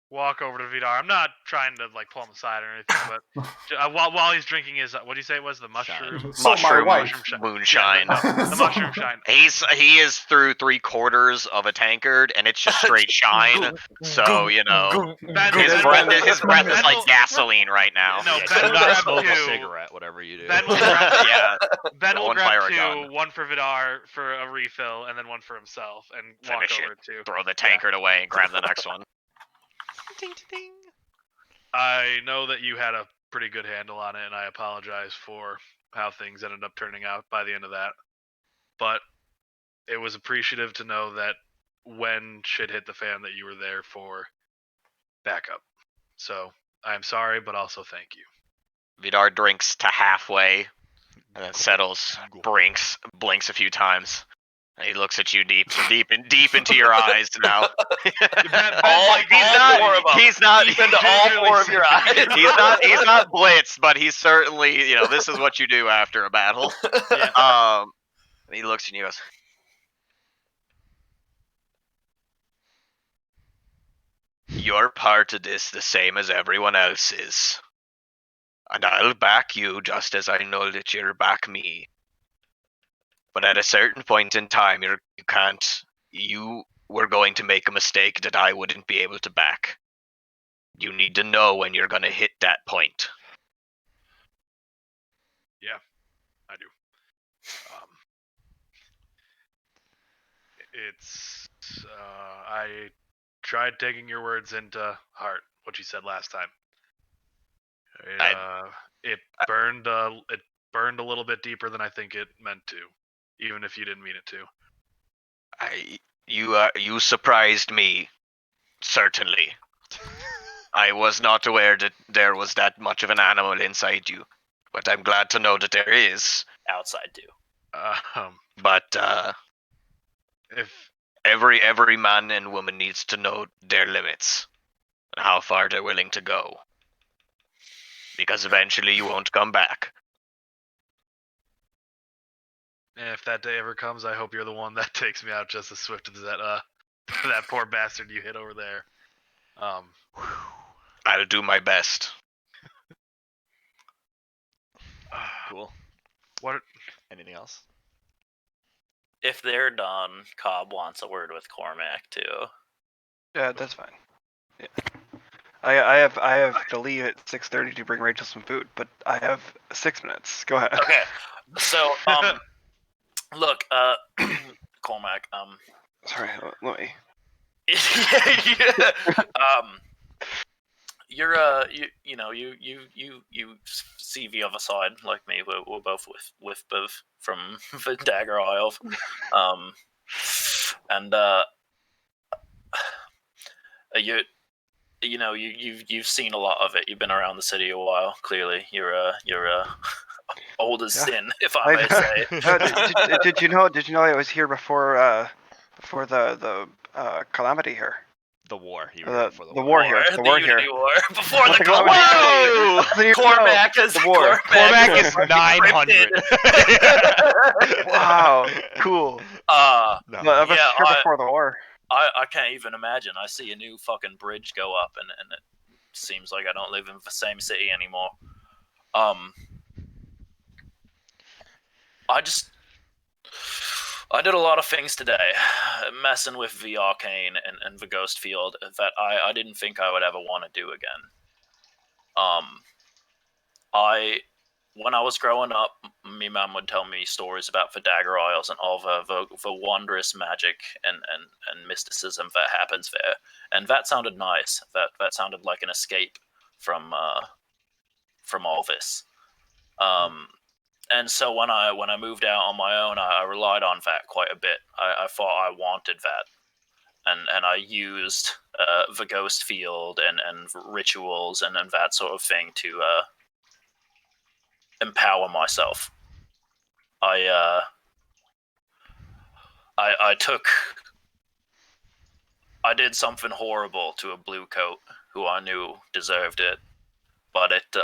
walk over to Vidar. I'm not trying to like pull him aside or anything, but while he's drinking his what do you say it was the mushroom? So my Mushroom wife. moonshine. The mushroom shine. He is through 3/4 of a tankard, and it's just straight shine. So Ben, his breath is like will- gasoline right now. No, Yeah, Ben do will not grab smoke a 2. cigarette, whatever you do. Ben will grab, Yeah, Ben will One grab fire 2, gun. one for Vidar for a refill, and then one for himself, and walk Finish over to. throw the tankard away and grab the next one. Ding, ding, ding. I know that you had a pretty good handle on it, and I apologize for how things ended up turning out by the end of that. But it was appreciative to know that when shit hit the fan, that you were there for backup. So I'm sorry, but also thank you. Vidar drinks to halfway, and then settles, blinks a few times. And he looks at you deep into your eyes now. He's not Deep into all 4 of your eyes. he's not blitzed, but he's certainly, this is what you do after a battle. Yeah. And he looks at you and goes, "You're part of this the same as everyone else is. And I'll back you just as I know that you'll back me. But at a certain point in time, you were going to make a mistake that I wouldn't be able to back. You need to know when you're going to hit that point." Yeah, I do. I tried taking your words into heart, what you said last time. It burned a little bit deeper than I think it meant to, even if you didn't mean it to. You surprised me, certainly. I was not aware that there was that much of an animal inside you, but I'm glad to know that there is. Outside too. But If every man and woman needs to know their limits and how far they're willing to go, because eventually you won't come back. And if that day ever comes, I hope you're the one that takes me out just as swift as that that poor bastard you hit over there. I'll do my best. Cool. What? Anything else? If they're done, Cobb wants a word with Cormac too. Yeah, that's fine. Yeah. I have to leave at 6:30 to bring Rachel some food, but I have 6 minutes. Go ahead. Okay, so look, Cormac, Sorry, let me. yeah, you're you see the other side like me. We're both with both from the Dagger Isle, and you've seen a lot of it. You've been around the city a while. Clearly, you're old as Yeah. sin, if I may say. Did you know I was here before the calamity here? The war. You The- were before the the war. war here. The war Unity here. War before What the the calamity? Whoa! That's the new Cormac show. is The war. Cormac is 900. Wow, cool. No. No, I was Yeah, here before the war. I can't even imagine. I see a new fucking bridge go up, and it seems like I don't live in the same city anymore. I did a lot of things today, messing with the arcane and the ghost field that I didn't think I would ever want to do again. When I was growing up, me mum would tell me stories about the Dagger Isles and all the wondrous magic and mysticism that happens there, and that sounded nice. That sounded like an escape from all this. And so when I moved out on my own, I relied on that quite a bit. I thought I wanted that, and I used the ghost field and rituals and that sort of thing to empower myself. I did something horrible to a blue coat who I knew deserved it, but it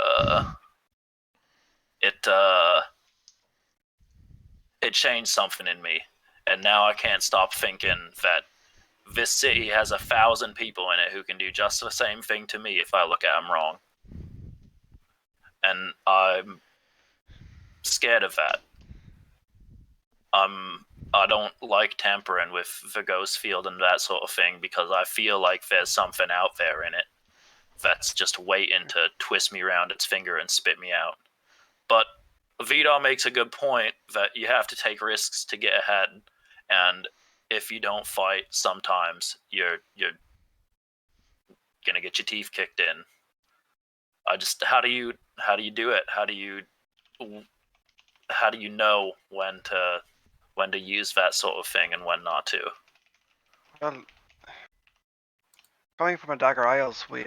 changed something in me, and now I can't stop thinking that this city has 1,000 people in it who can do just the same thing to me if I look at them wrong, and I'm scared of that. I don't like tampering with the ghost field and that sort of thing because I feel like there's something out there in it that's just waiting to twist me around its finger and spit me out. But Vidar makes a good point that you have to take risks to get ahead, and if you don't fight, sometimes you're gonna get your teeth kicked in. How do you do it? How do you know when to use that sort of thing and when not to? Well, coming from a Dagger Isles, we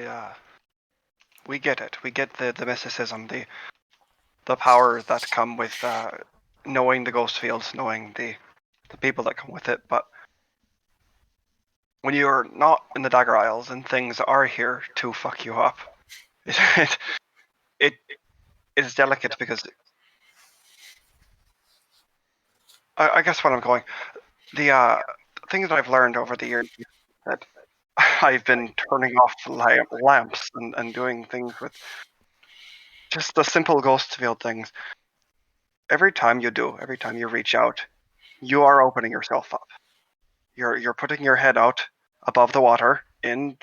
get it. We get the mysticism, the power that come with knowing the ghost fields, knowing the people that come with it. But when you're not in the Dagger Isles and things are here to fuck you up, it is delicate because I guess what I'm going, the things that I've learned over the years that I've been turning off lamps and doing things with just the simple ghost field things. Every time you reach out, you are opening yourself up. You're putting your head out above the water, and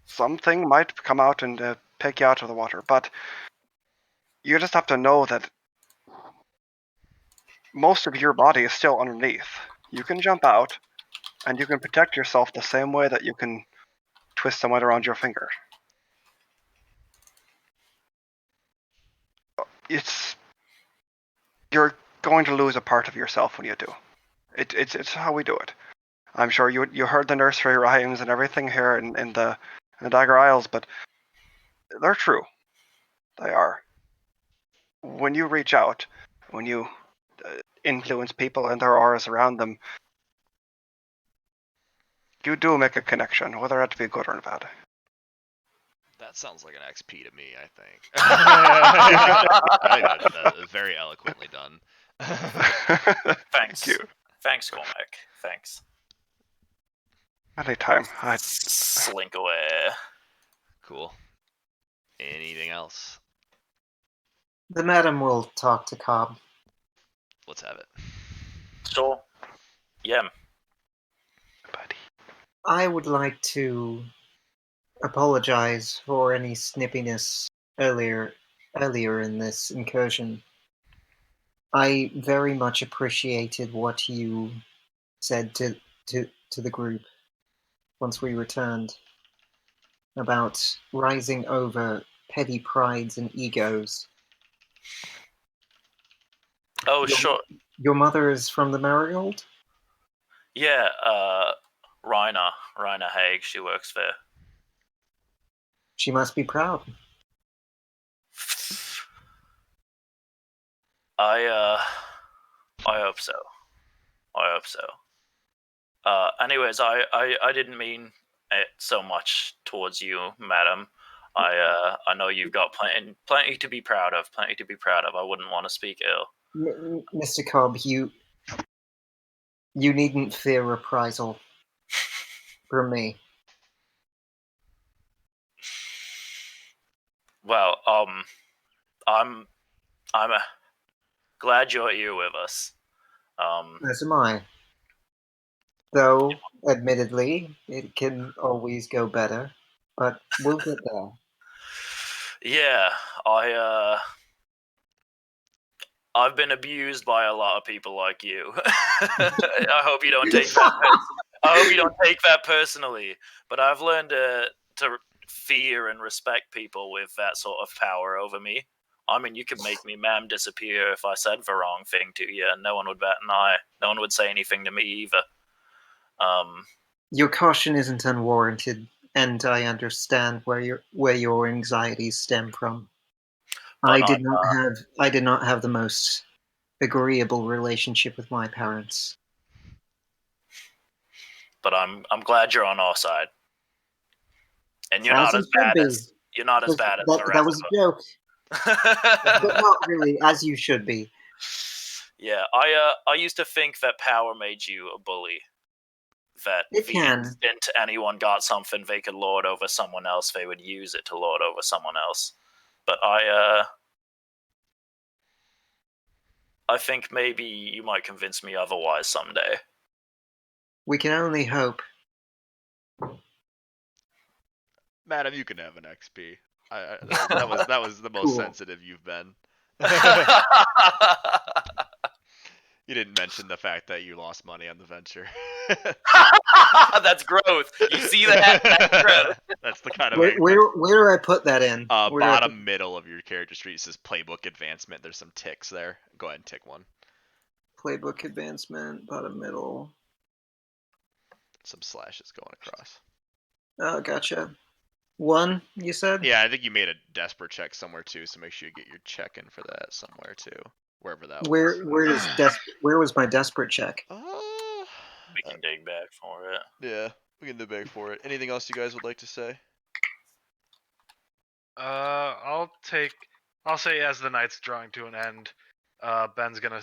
something might come out and pick you out of the water. But you just have to know that most of your body is still underneath. You can jump out, and you can protect yourself the same way that you can twist someone around your finger. You're going to lose a part of yourself when you do. It's how we do it. I'm sure you heard the nursery rhymes and everything here in the Dagger Isles, but they're true. They are. When you reach out, when you influence people and their auras around them, you do make a connection, whether that be good or bad. That sounds like an XP to me, I think. I think that was very eloquently done. Thank you. Thanks, Cormac. Thanks. Anytime. Slink away. Cool. Anything else? The madam will talk to Cobb. Let's have it. Sure. Yeah. Buddy. I would like to apologize for any snippiness earlier in this incursion. I very much appreciated what you said to the group once we returned about rising over petty prides and egos. Oh, Your- sure. Your mother is from the Marigold? Yeah, Raina Haig, she works there. She must be proud. I hope so. Anyways, I didn't mean it so much towards you, madam. I know you've got plenty to be proud of. I wouldn't want to speak ill. Mr. Cobb, you needn't fear reprisal from me. Well, I'm glad you're here with us. As am I. Though, admittedly, it can always go better, but we'll get there. Yeah, I've been abused by a lot of people like you. I hope you don't take that. I hope you don't take that personally. But I've learned to fear and respect people with that sort of power over me. I mean, you could make me ma'am disappear if I said the wrong thing to you, and no one would bat an eye. No one would say anything to me either. Your caution isn't unwarranted, and I understand where your anxieties stem from. I did not have the most agreeable relationship with my parents. But I'm glad you're on our side, and you're As not you as should bad be. as the rest That was a joke, of but us. not really. As you should be. Yeah, I used to think that power made you a bully. That It the can. instant anyone got something they could lord over someone else, they would use it to lord over someone else. But I think maybe you might convince me otherwise someday. We can only hope. Madam, you can have an XP. That was the most Cool. sensitive you've been. You didn't mention the fact that you lost money on the venture. That's growth. You see that? That's growth. That's the kind of Where do I put that in? Where do I bottom middle of your character sheet. It says playbook advancement. There's some ticks there. Go ahead and tick one. Playbook advancement, bottom middle. Some slashes going across. Oh, gotcha. One, you said? Yeah, I think you made a desperate check somewhere too, so make sure you get your check in for that somewhere too, wherever that was. Where was my desperate check? We can dig back for it. Yeah, we can dig back for it. Anything else you guys would like to say? I'll say as the night's drawing to an end, Ben's gonna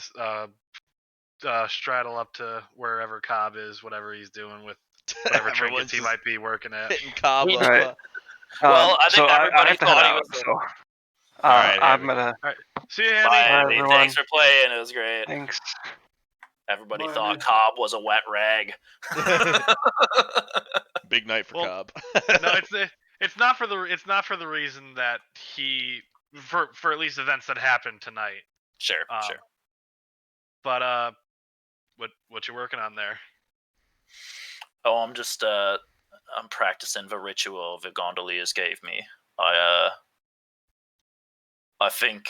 straddle up to wherever Cobb is, whatever he's doing with whatever trinkets he might be working at. Hitting Cobb up. Right. Well, I think so everybody I have to thought head he out. was. So Alright, I'm Hammy. gonna. See you, Bye, Andy. Andy. everyone. Thanks for playing. It was great. Thanks. Everybody Bye, thought Andy. Cobb was a wet rag. Big night for Well, Cobb. No, it's not for the reason that he for at least events that happened tonight. Sure. But what you working on there? Oh, I'm just I'm practicing the ritual the gondoliers gave me. I think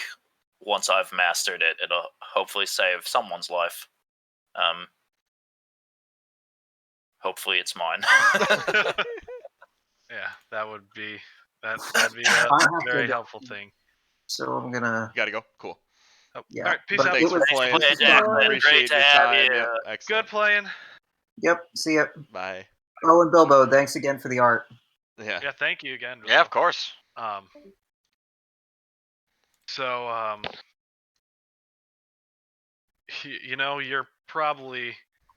once I've mastered it, it'll hopefully save someone's life. Hopefully it's mine. Yeah, that'd be a I have very to- helpful thing. So I'm gonna. You gotta go. Cool. Oh, Yeah, all right, peace but out. Thanks for was- playing. Thanks for playing, Jackson. Appreciate Great to your have time. you. Yep. Good Excellent. playing. Yep. See ya. Bye. Oh, and Bilbo, thanks again for the art. Yeah. Yeah, thank you again. Yeah, of course. So You know, you're probably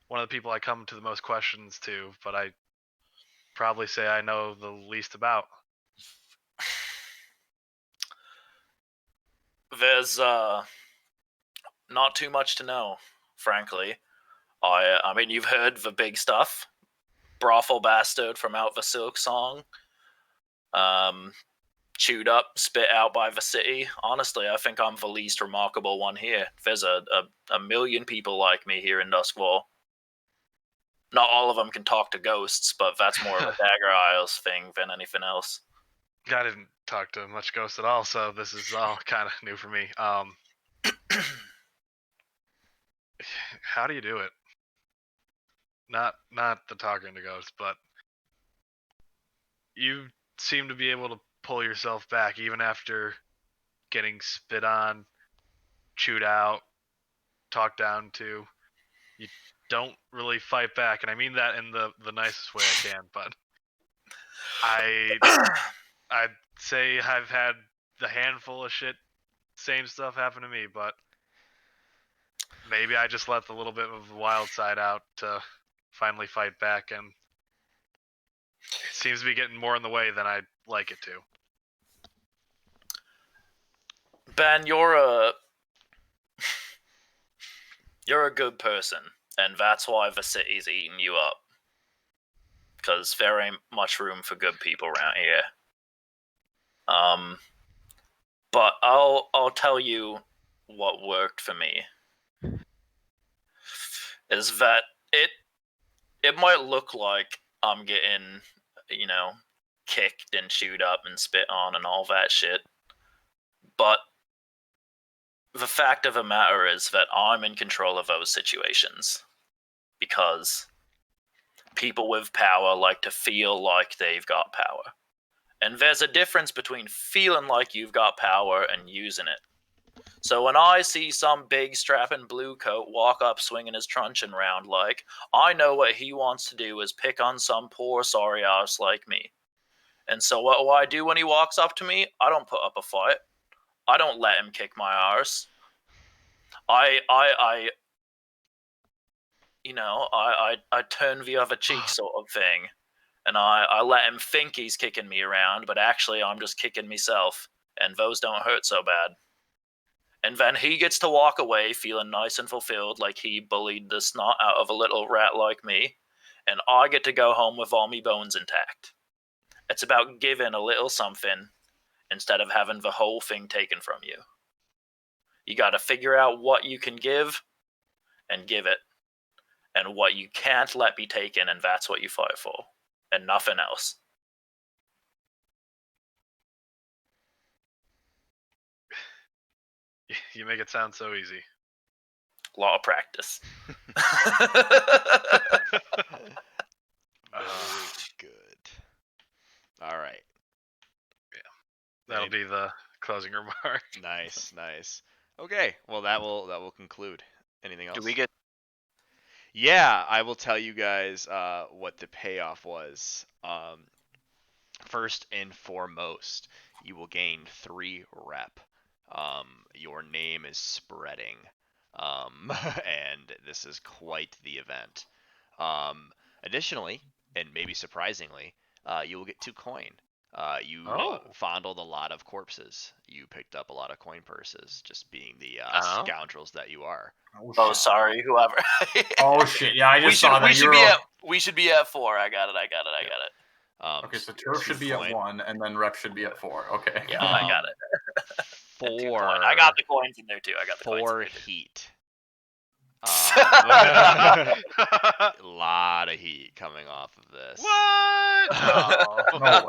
one of the people I come to the most questions to, but I probably say I know the least about. There's not too much to know, frankly. I mean, you've heard the big stuff. Brothel bastard from out the Silk Song. Chewed up, spit out by the city. Honestly, I think I'm the least remarkable one here. There's a million people like me here in Duskwall. Not all of them can talk to ghosts, but that's more of a Dagger Isles thing than anything else. I didn't talk to much ghost at all, so this is all kind of new for me. How do you do it? Not the talking to ghosts, but you seem to be able to pull yourself back even after getting spit on, chewed out, talked down to. You don't really fight back, and I mean that in the nicest way I can. But I'd say I've had the handful of same stuff happen to me, but maybe I just let the little bit of the wild side out to finally fight back, and it seems to be getting more in the way than I'd like it to. Ben, you're a good person, and that's why the city's eating you up. Because there ain't much room for good people around here. But I'll tell you what worked for me. Is that it might look like I'm getting, kicked and chewed up and spit on and all that shit. But the fact of the matter is that I'm in control of those situations. Because people with power like to feel like they've got power. And there's a difference between feeling like you've got power and using it. So when I see some big strapping blue coat walk up swinging his truncheon round like, I know what he wants to do is pick on some poor sorry ass like me. And so what do I do when he walks up to me? I don't put up a fight. I don't let him kick my arse. I turn the other cheek sort of thing. And I let him think he's kicking me around, but actually I'm just kicking myself. And those don't hurt so bad. And then he gets to walk away feeling nice and fulfilled like he bullied the snot out of a little rat like me. And I get to go home with all me bones intact. It's about giving a little something instead of having the whole thing taken from you. You gotta figure out what you can give and give it. And what you can't let be taken, and that's what you fight for. And nothing else. You make it sound so easy. A lot of practice. Very good. All right. That'll be the closing remark. Nice. Okay, well that will conclude. Anything else? Do we get? Yeah, I will tell you guys what the payoff was. First and foremost, you will gain 3 rep. Your name is spreading, and this is quite the event. Additionally, and maybe surprisingly, you will get 2 coin. You fondled a lot of corpses. You picked up a lot of coin purses, just being the scoundrels that you are. Oh, sorry, whoever. Oh shit! Yeah, I just saw that. We should be at 4. I got it. Okay, so turf should be at 1, and then rep should be at 4. Okay. Yeah, I got it. 4. I got the coins in there too. 4 heat. A lot of heat coming off of this. What? No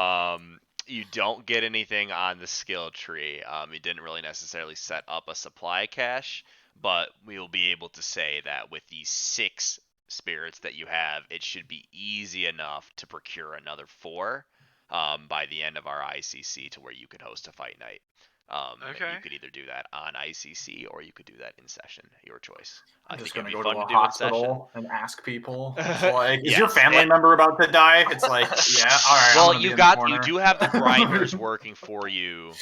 way. You don't get anything on the skill tree. You didn't really necessarily set up a supply cache, but we'll be able to say that with these 6 spirits that you have, it should be easy enough to procure another 4 by the end of our ICC to where you can host a fight night. And Okay. you could either do that on ICC or you could do that in session. Your choice. I I'm just think it'd gonna be go fun to a to do in session. hospital and ask people. It's like, is your Yes, family and- member about to die? It's like, yeah, all right. I'm Well, gonna be in the you corner. do have the grinders working for you.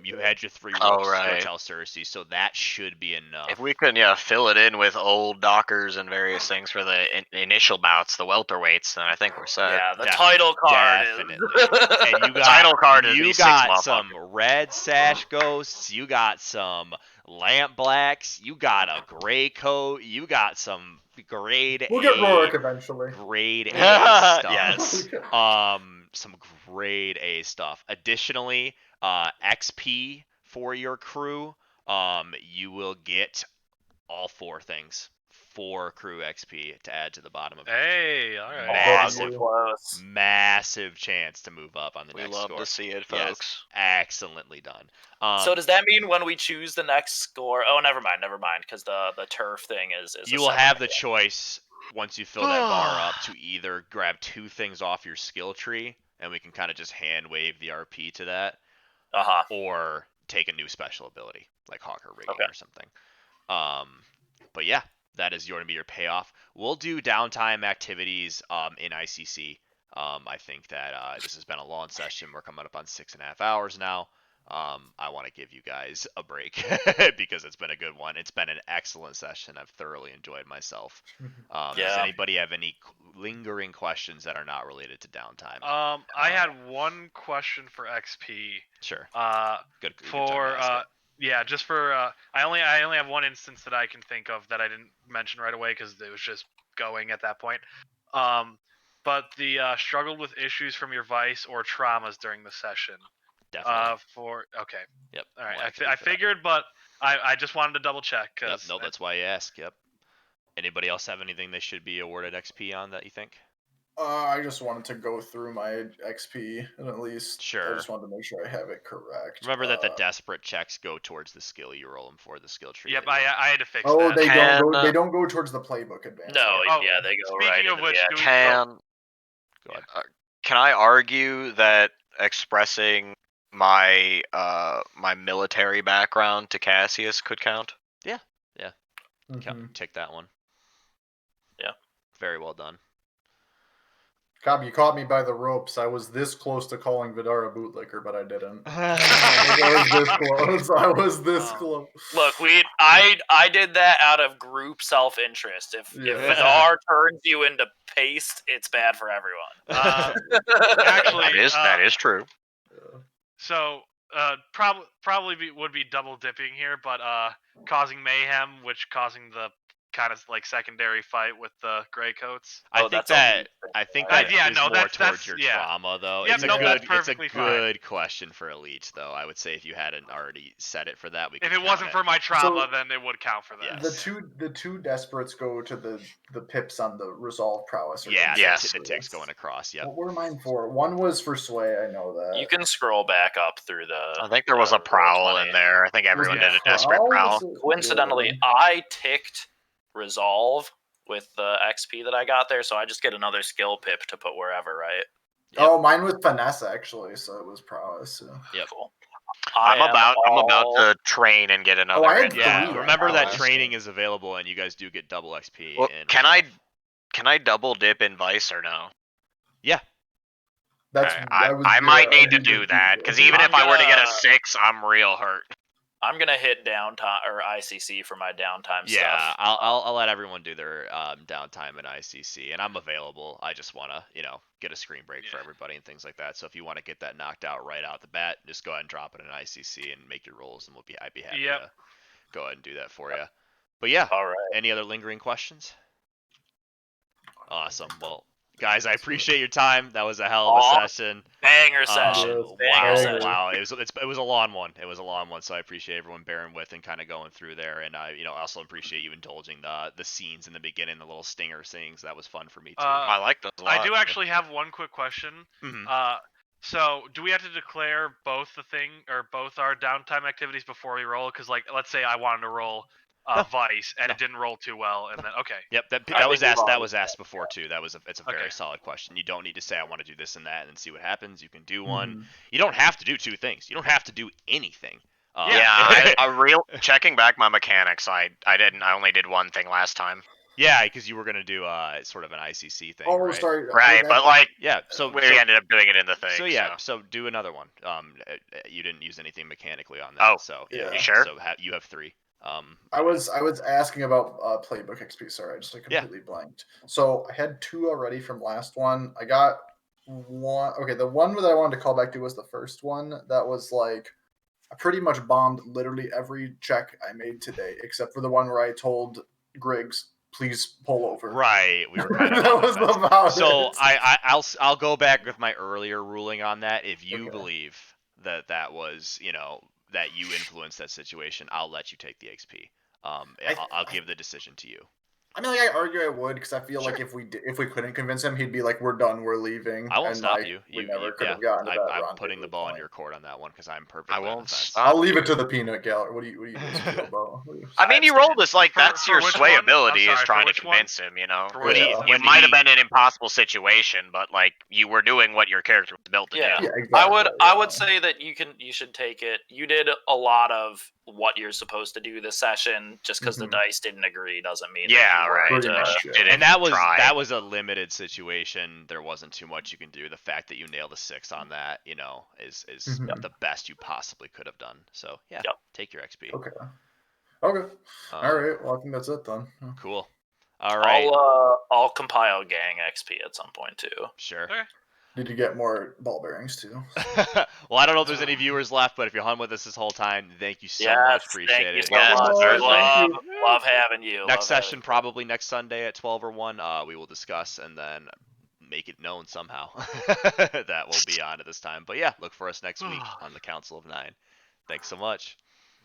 You had your 3 Oh, ropes right. to tell Cersei, so that should be enough. If we could, fill it in with old dockers and various things for the initial bouts, the welterweights, then I think we're set. Yeah, the Def- title card definitely. is. And you got Title card is you these 6 got some motherfuckers. red sash ghosts, you got some lamp blacks, you got a gray coat, you got some grade We'll get A Rorik eventually. grade A stuff. Yes. Some grade A stuff. Additionally, XP for your crew. You will get all 4 things. 4 crew XP to add to the bottom of it. Hey, all right. Massive, Close. massive chance to move up on the We next love score. to see it, Yes, folks. excellently done. So does that mean when we choose the next score? Oh, never mind, because the turf thing is you a will separate have the thing. choice once you fill that bar up to either grab 2 things off your skill tree, and we can kind of just hand wave the RP to that, or take a new special ability like Hawker Rigging or something. But yeah, that is going to be your payoff. We'll do downtime activities in ICC. I think that this has been a long session. We're coming up on 6.5 hours now. I want to give you guys a break because it's been a good one. It's been an excellent session. I've thoroughly enjoyed myself. Does anybody have any lingering questions that are not related to downtime? I had one question for XP. Sure. Good. For just for I only have one instance that I can think of that I didn't mention right away because it was just going at that point. But the struggled with issues from your vice or traumas during the session. Definitely. Okay. Yep. All right. I figured, but I just wanted to double check. Yep. No, that's why you ask. Yep. Anybody else have anything they should be awarded XP on that you think? I just wanted to go through my XP and at least Sure. I just wanted to make sure I have it correct. Remember that the desperate checks go towards the skill you roll them for, the skill tree. Yep, I had to fix that. Oh, they don't go. They don't go towards the playbook advance. No, Oh, yeah, they go right. Speaking of which, do we Can Go ahead. can I argue that expressing my my military background to Cassius could count? Take that one. Yeah. Very well done. Cobb, you caught me by the ropes. I was this close to calling Vidar a bootlicker, but I didn't. I was this close. Look, I did that out of group self-interest. If Vidar turns you into paste, it's bad for everyone. Actually, that is true. So probably would be double dipping here, but causing mayhem, which causing the kind of like secondary fight with the gray coats. I think that is more towards your trauma, though. Yep, It's a good question for elites, though. I would say if you hadn't already said it for that, we could if it wasn't for my trauma, then it would count for that. Yes. The two desperates go to the pips on the resolve prowess. The ticks going across. Yep. What were mine for? One was for Sway. I know that. You can scroll back up through the. I think there was a prowl in there. I think everyone did a desperate prowl. Coincidentally, I ticked resolve with the XP that I got there, so I just get another skill pip to put wherever, right? Yep. Oh, mine was finesse actually, so it was prowess. So. Yep. Cool. I'm about to train and get another. Remember that training is available, and you guys do get double XP. Well, can I double dip in Vice or no? Yeah. I might need to do that because even if I were to get a 6, I'm real hurt. I'm gonna hit downtime or ICC for my downtime stuff. Yeah, I'll let everyone do their downtime in ICC, and I'm available. I just want to get a screen break for everybody and things like that. So if you want to get that knocked out right out the bat, just go ahead and drop it in ICC and make your rolls, and I'd be happy to go ahead and do that for you. But yeah, all right. Any other lingering questions? Awesome. Well, guys, I appreciate your time. That was a hell of a session. Banger session. Wow. It was a long one. So I appreciate everyone bearing with and kind of going through there. And I also appreciate you indulging the scenes in the beginning, the little stinger things. That was fun for me too. I like those a lot. I do actually have one quick question. Mm-hmm. So do we have to declare both our downtime activities before we roll? Because let's say I wanted to roll Vice, and it didn't roll too well, and then okay. Yep, I that was think we've asked. That already was asked before too. It's a very Okay. solid question. You don't need to say I want to do this and that and then see what happens. You can do one. Mhm. You don't have to do two things. You don't have to do anything. Yeah, checking back my mechanics. I only did one thing last time. Yeah, because you were gonna do sort of an ICC thing, Oh, right? sorry. Right, but like Yeah. So we ended up doing it in the thing. So yeah, so do another one. You didn't use anything mechanically on that. Oh, so yeah. You sure? So you have 3. I was asking about playbook XP. Sorry, I just completely blanked. So I had 2 already from last one. I got 1. Okay, the one that I wanted to call back to was the first one. That was like I pretty much bombed literally every check I made today, except for the one where I told Griggs, "Please pull over." Right, we were kind of That on the was fence. about So it. I'll go back with my earlier ruling on that. If you Okay. believe that was that you influenced that situation, I'll let you take the XP. I'll give the decision to you. I mean, like I argue I would because I feel Sure. like if we couldn't convince him, he'd be like, "We're done, we're leaving." I won't and stop like, you. We never could have gotten to that I'm rendezvous putting the ball in point. your court on that one because I'm perfectly I on the won't fence. stop. I'll leave it to the peanut gallery. What do you guys feel about? I mean, you rolled this like For- that's for your which sway one? ability I'm is sorry, trying for to which one? convince him. You know, For When which he- one? it when might have he- been an impossible situation, but like you were doing what your character was built to Yeah. do. Yeah, exactly. I would say that you should take it. You did a lot of what you're supposed to do this session. Just because the Mhm. dice didn't agree doesn't mean Yeah, that you right. weren't, Pretty much, yeah. Didn't And that was try. that was a limited situation. There wasn't too much you can do. The fact that you nailed a 6 on that, is Mhm. the best you possibly could have done. So yeah, Yep. take your XP. Okay. All right. Well, I think that's it then. Cool. All right. I'll compile gang XP at some point too. Sure. Okay. Need to get more ball bearings too. Well, I don't know if there's any viewers left, but if you're hung with us this whole time, thank you so Yes, much. Appreciate thank you it. so Yes, much. certainly. Love, Thank love having you. Next love having session, you. probably next Sunday at 12 or 1. We will discuss and then make it known somehow that we'll be on at this time. But yeah, look for us next week on the Council of 9. Thanks so much.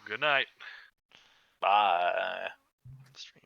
Good night. Bye. Stream.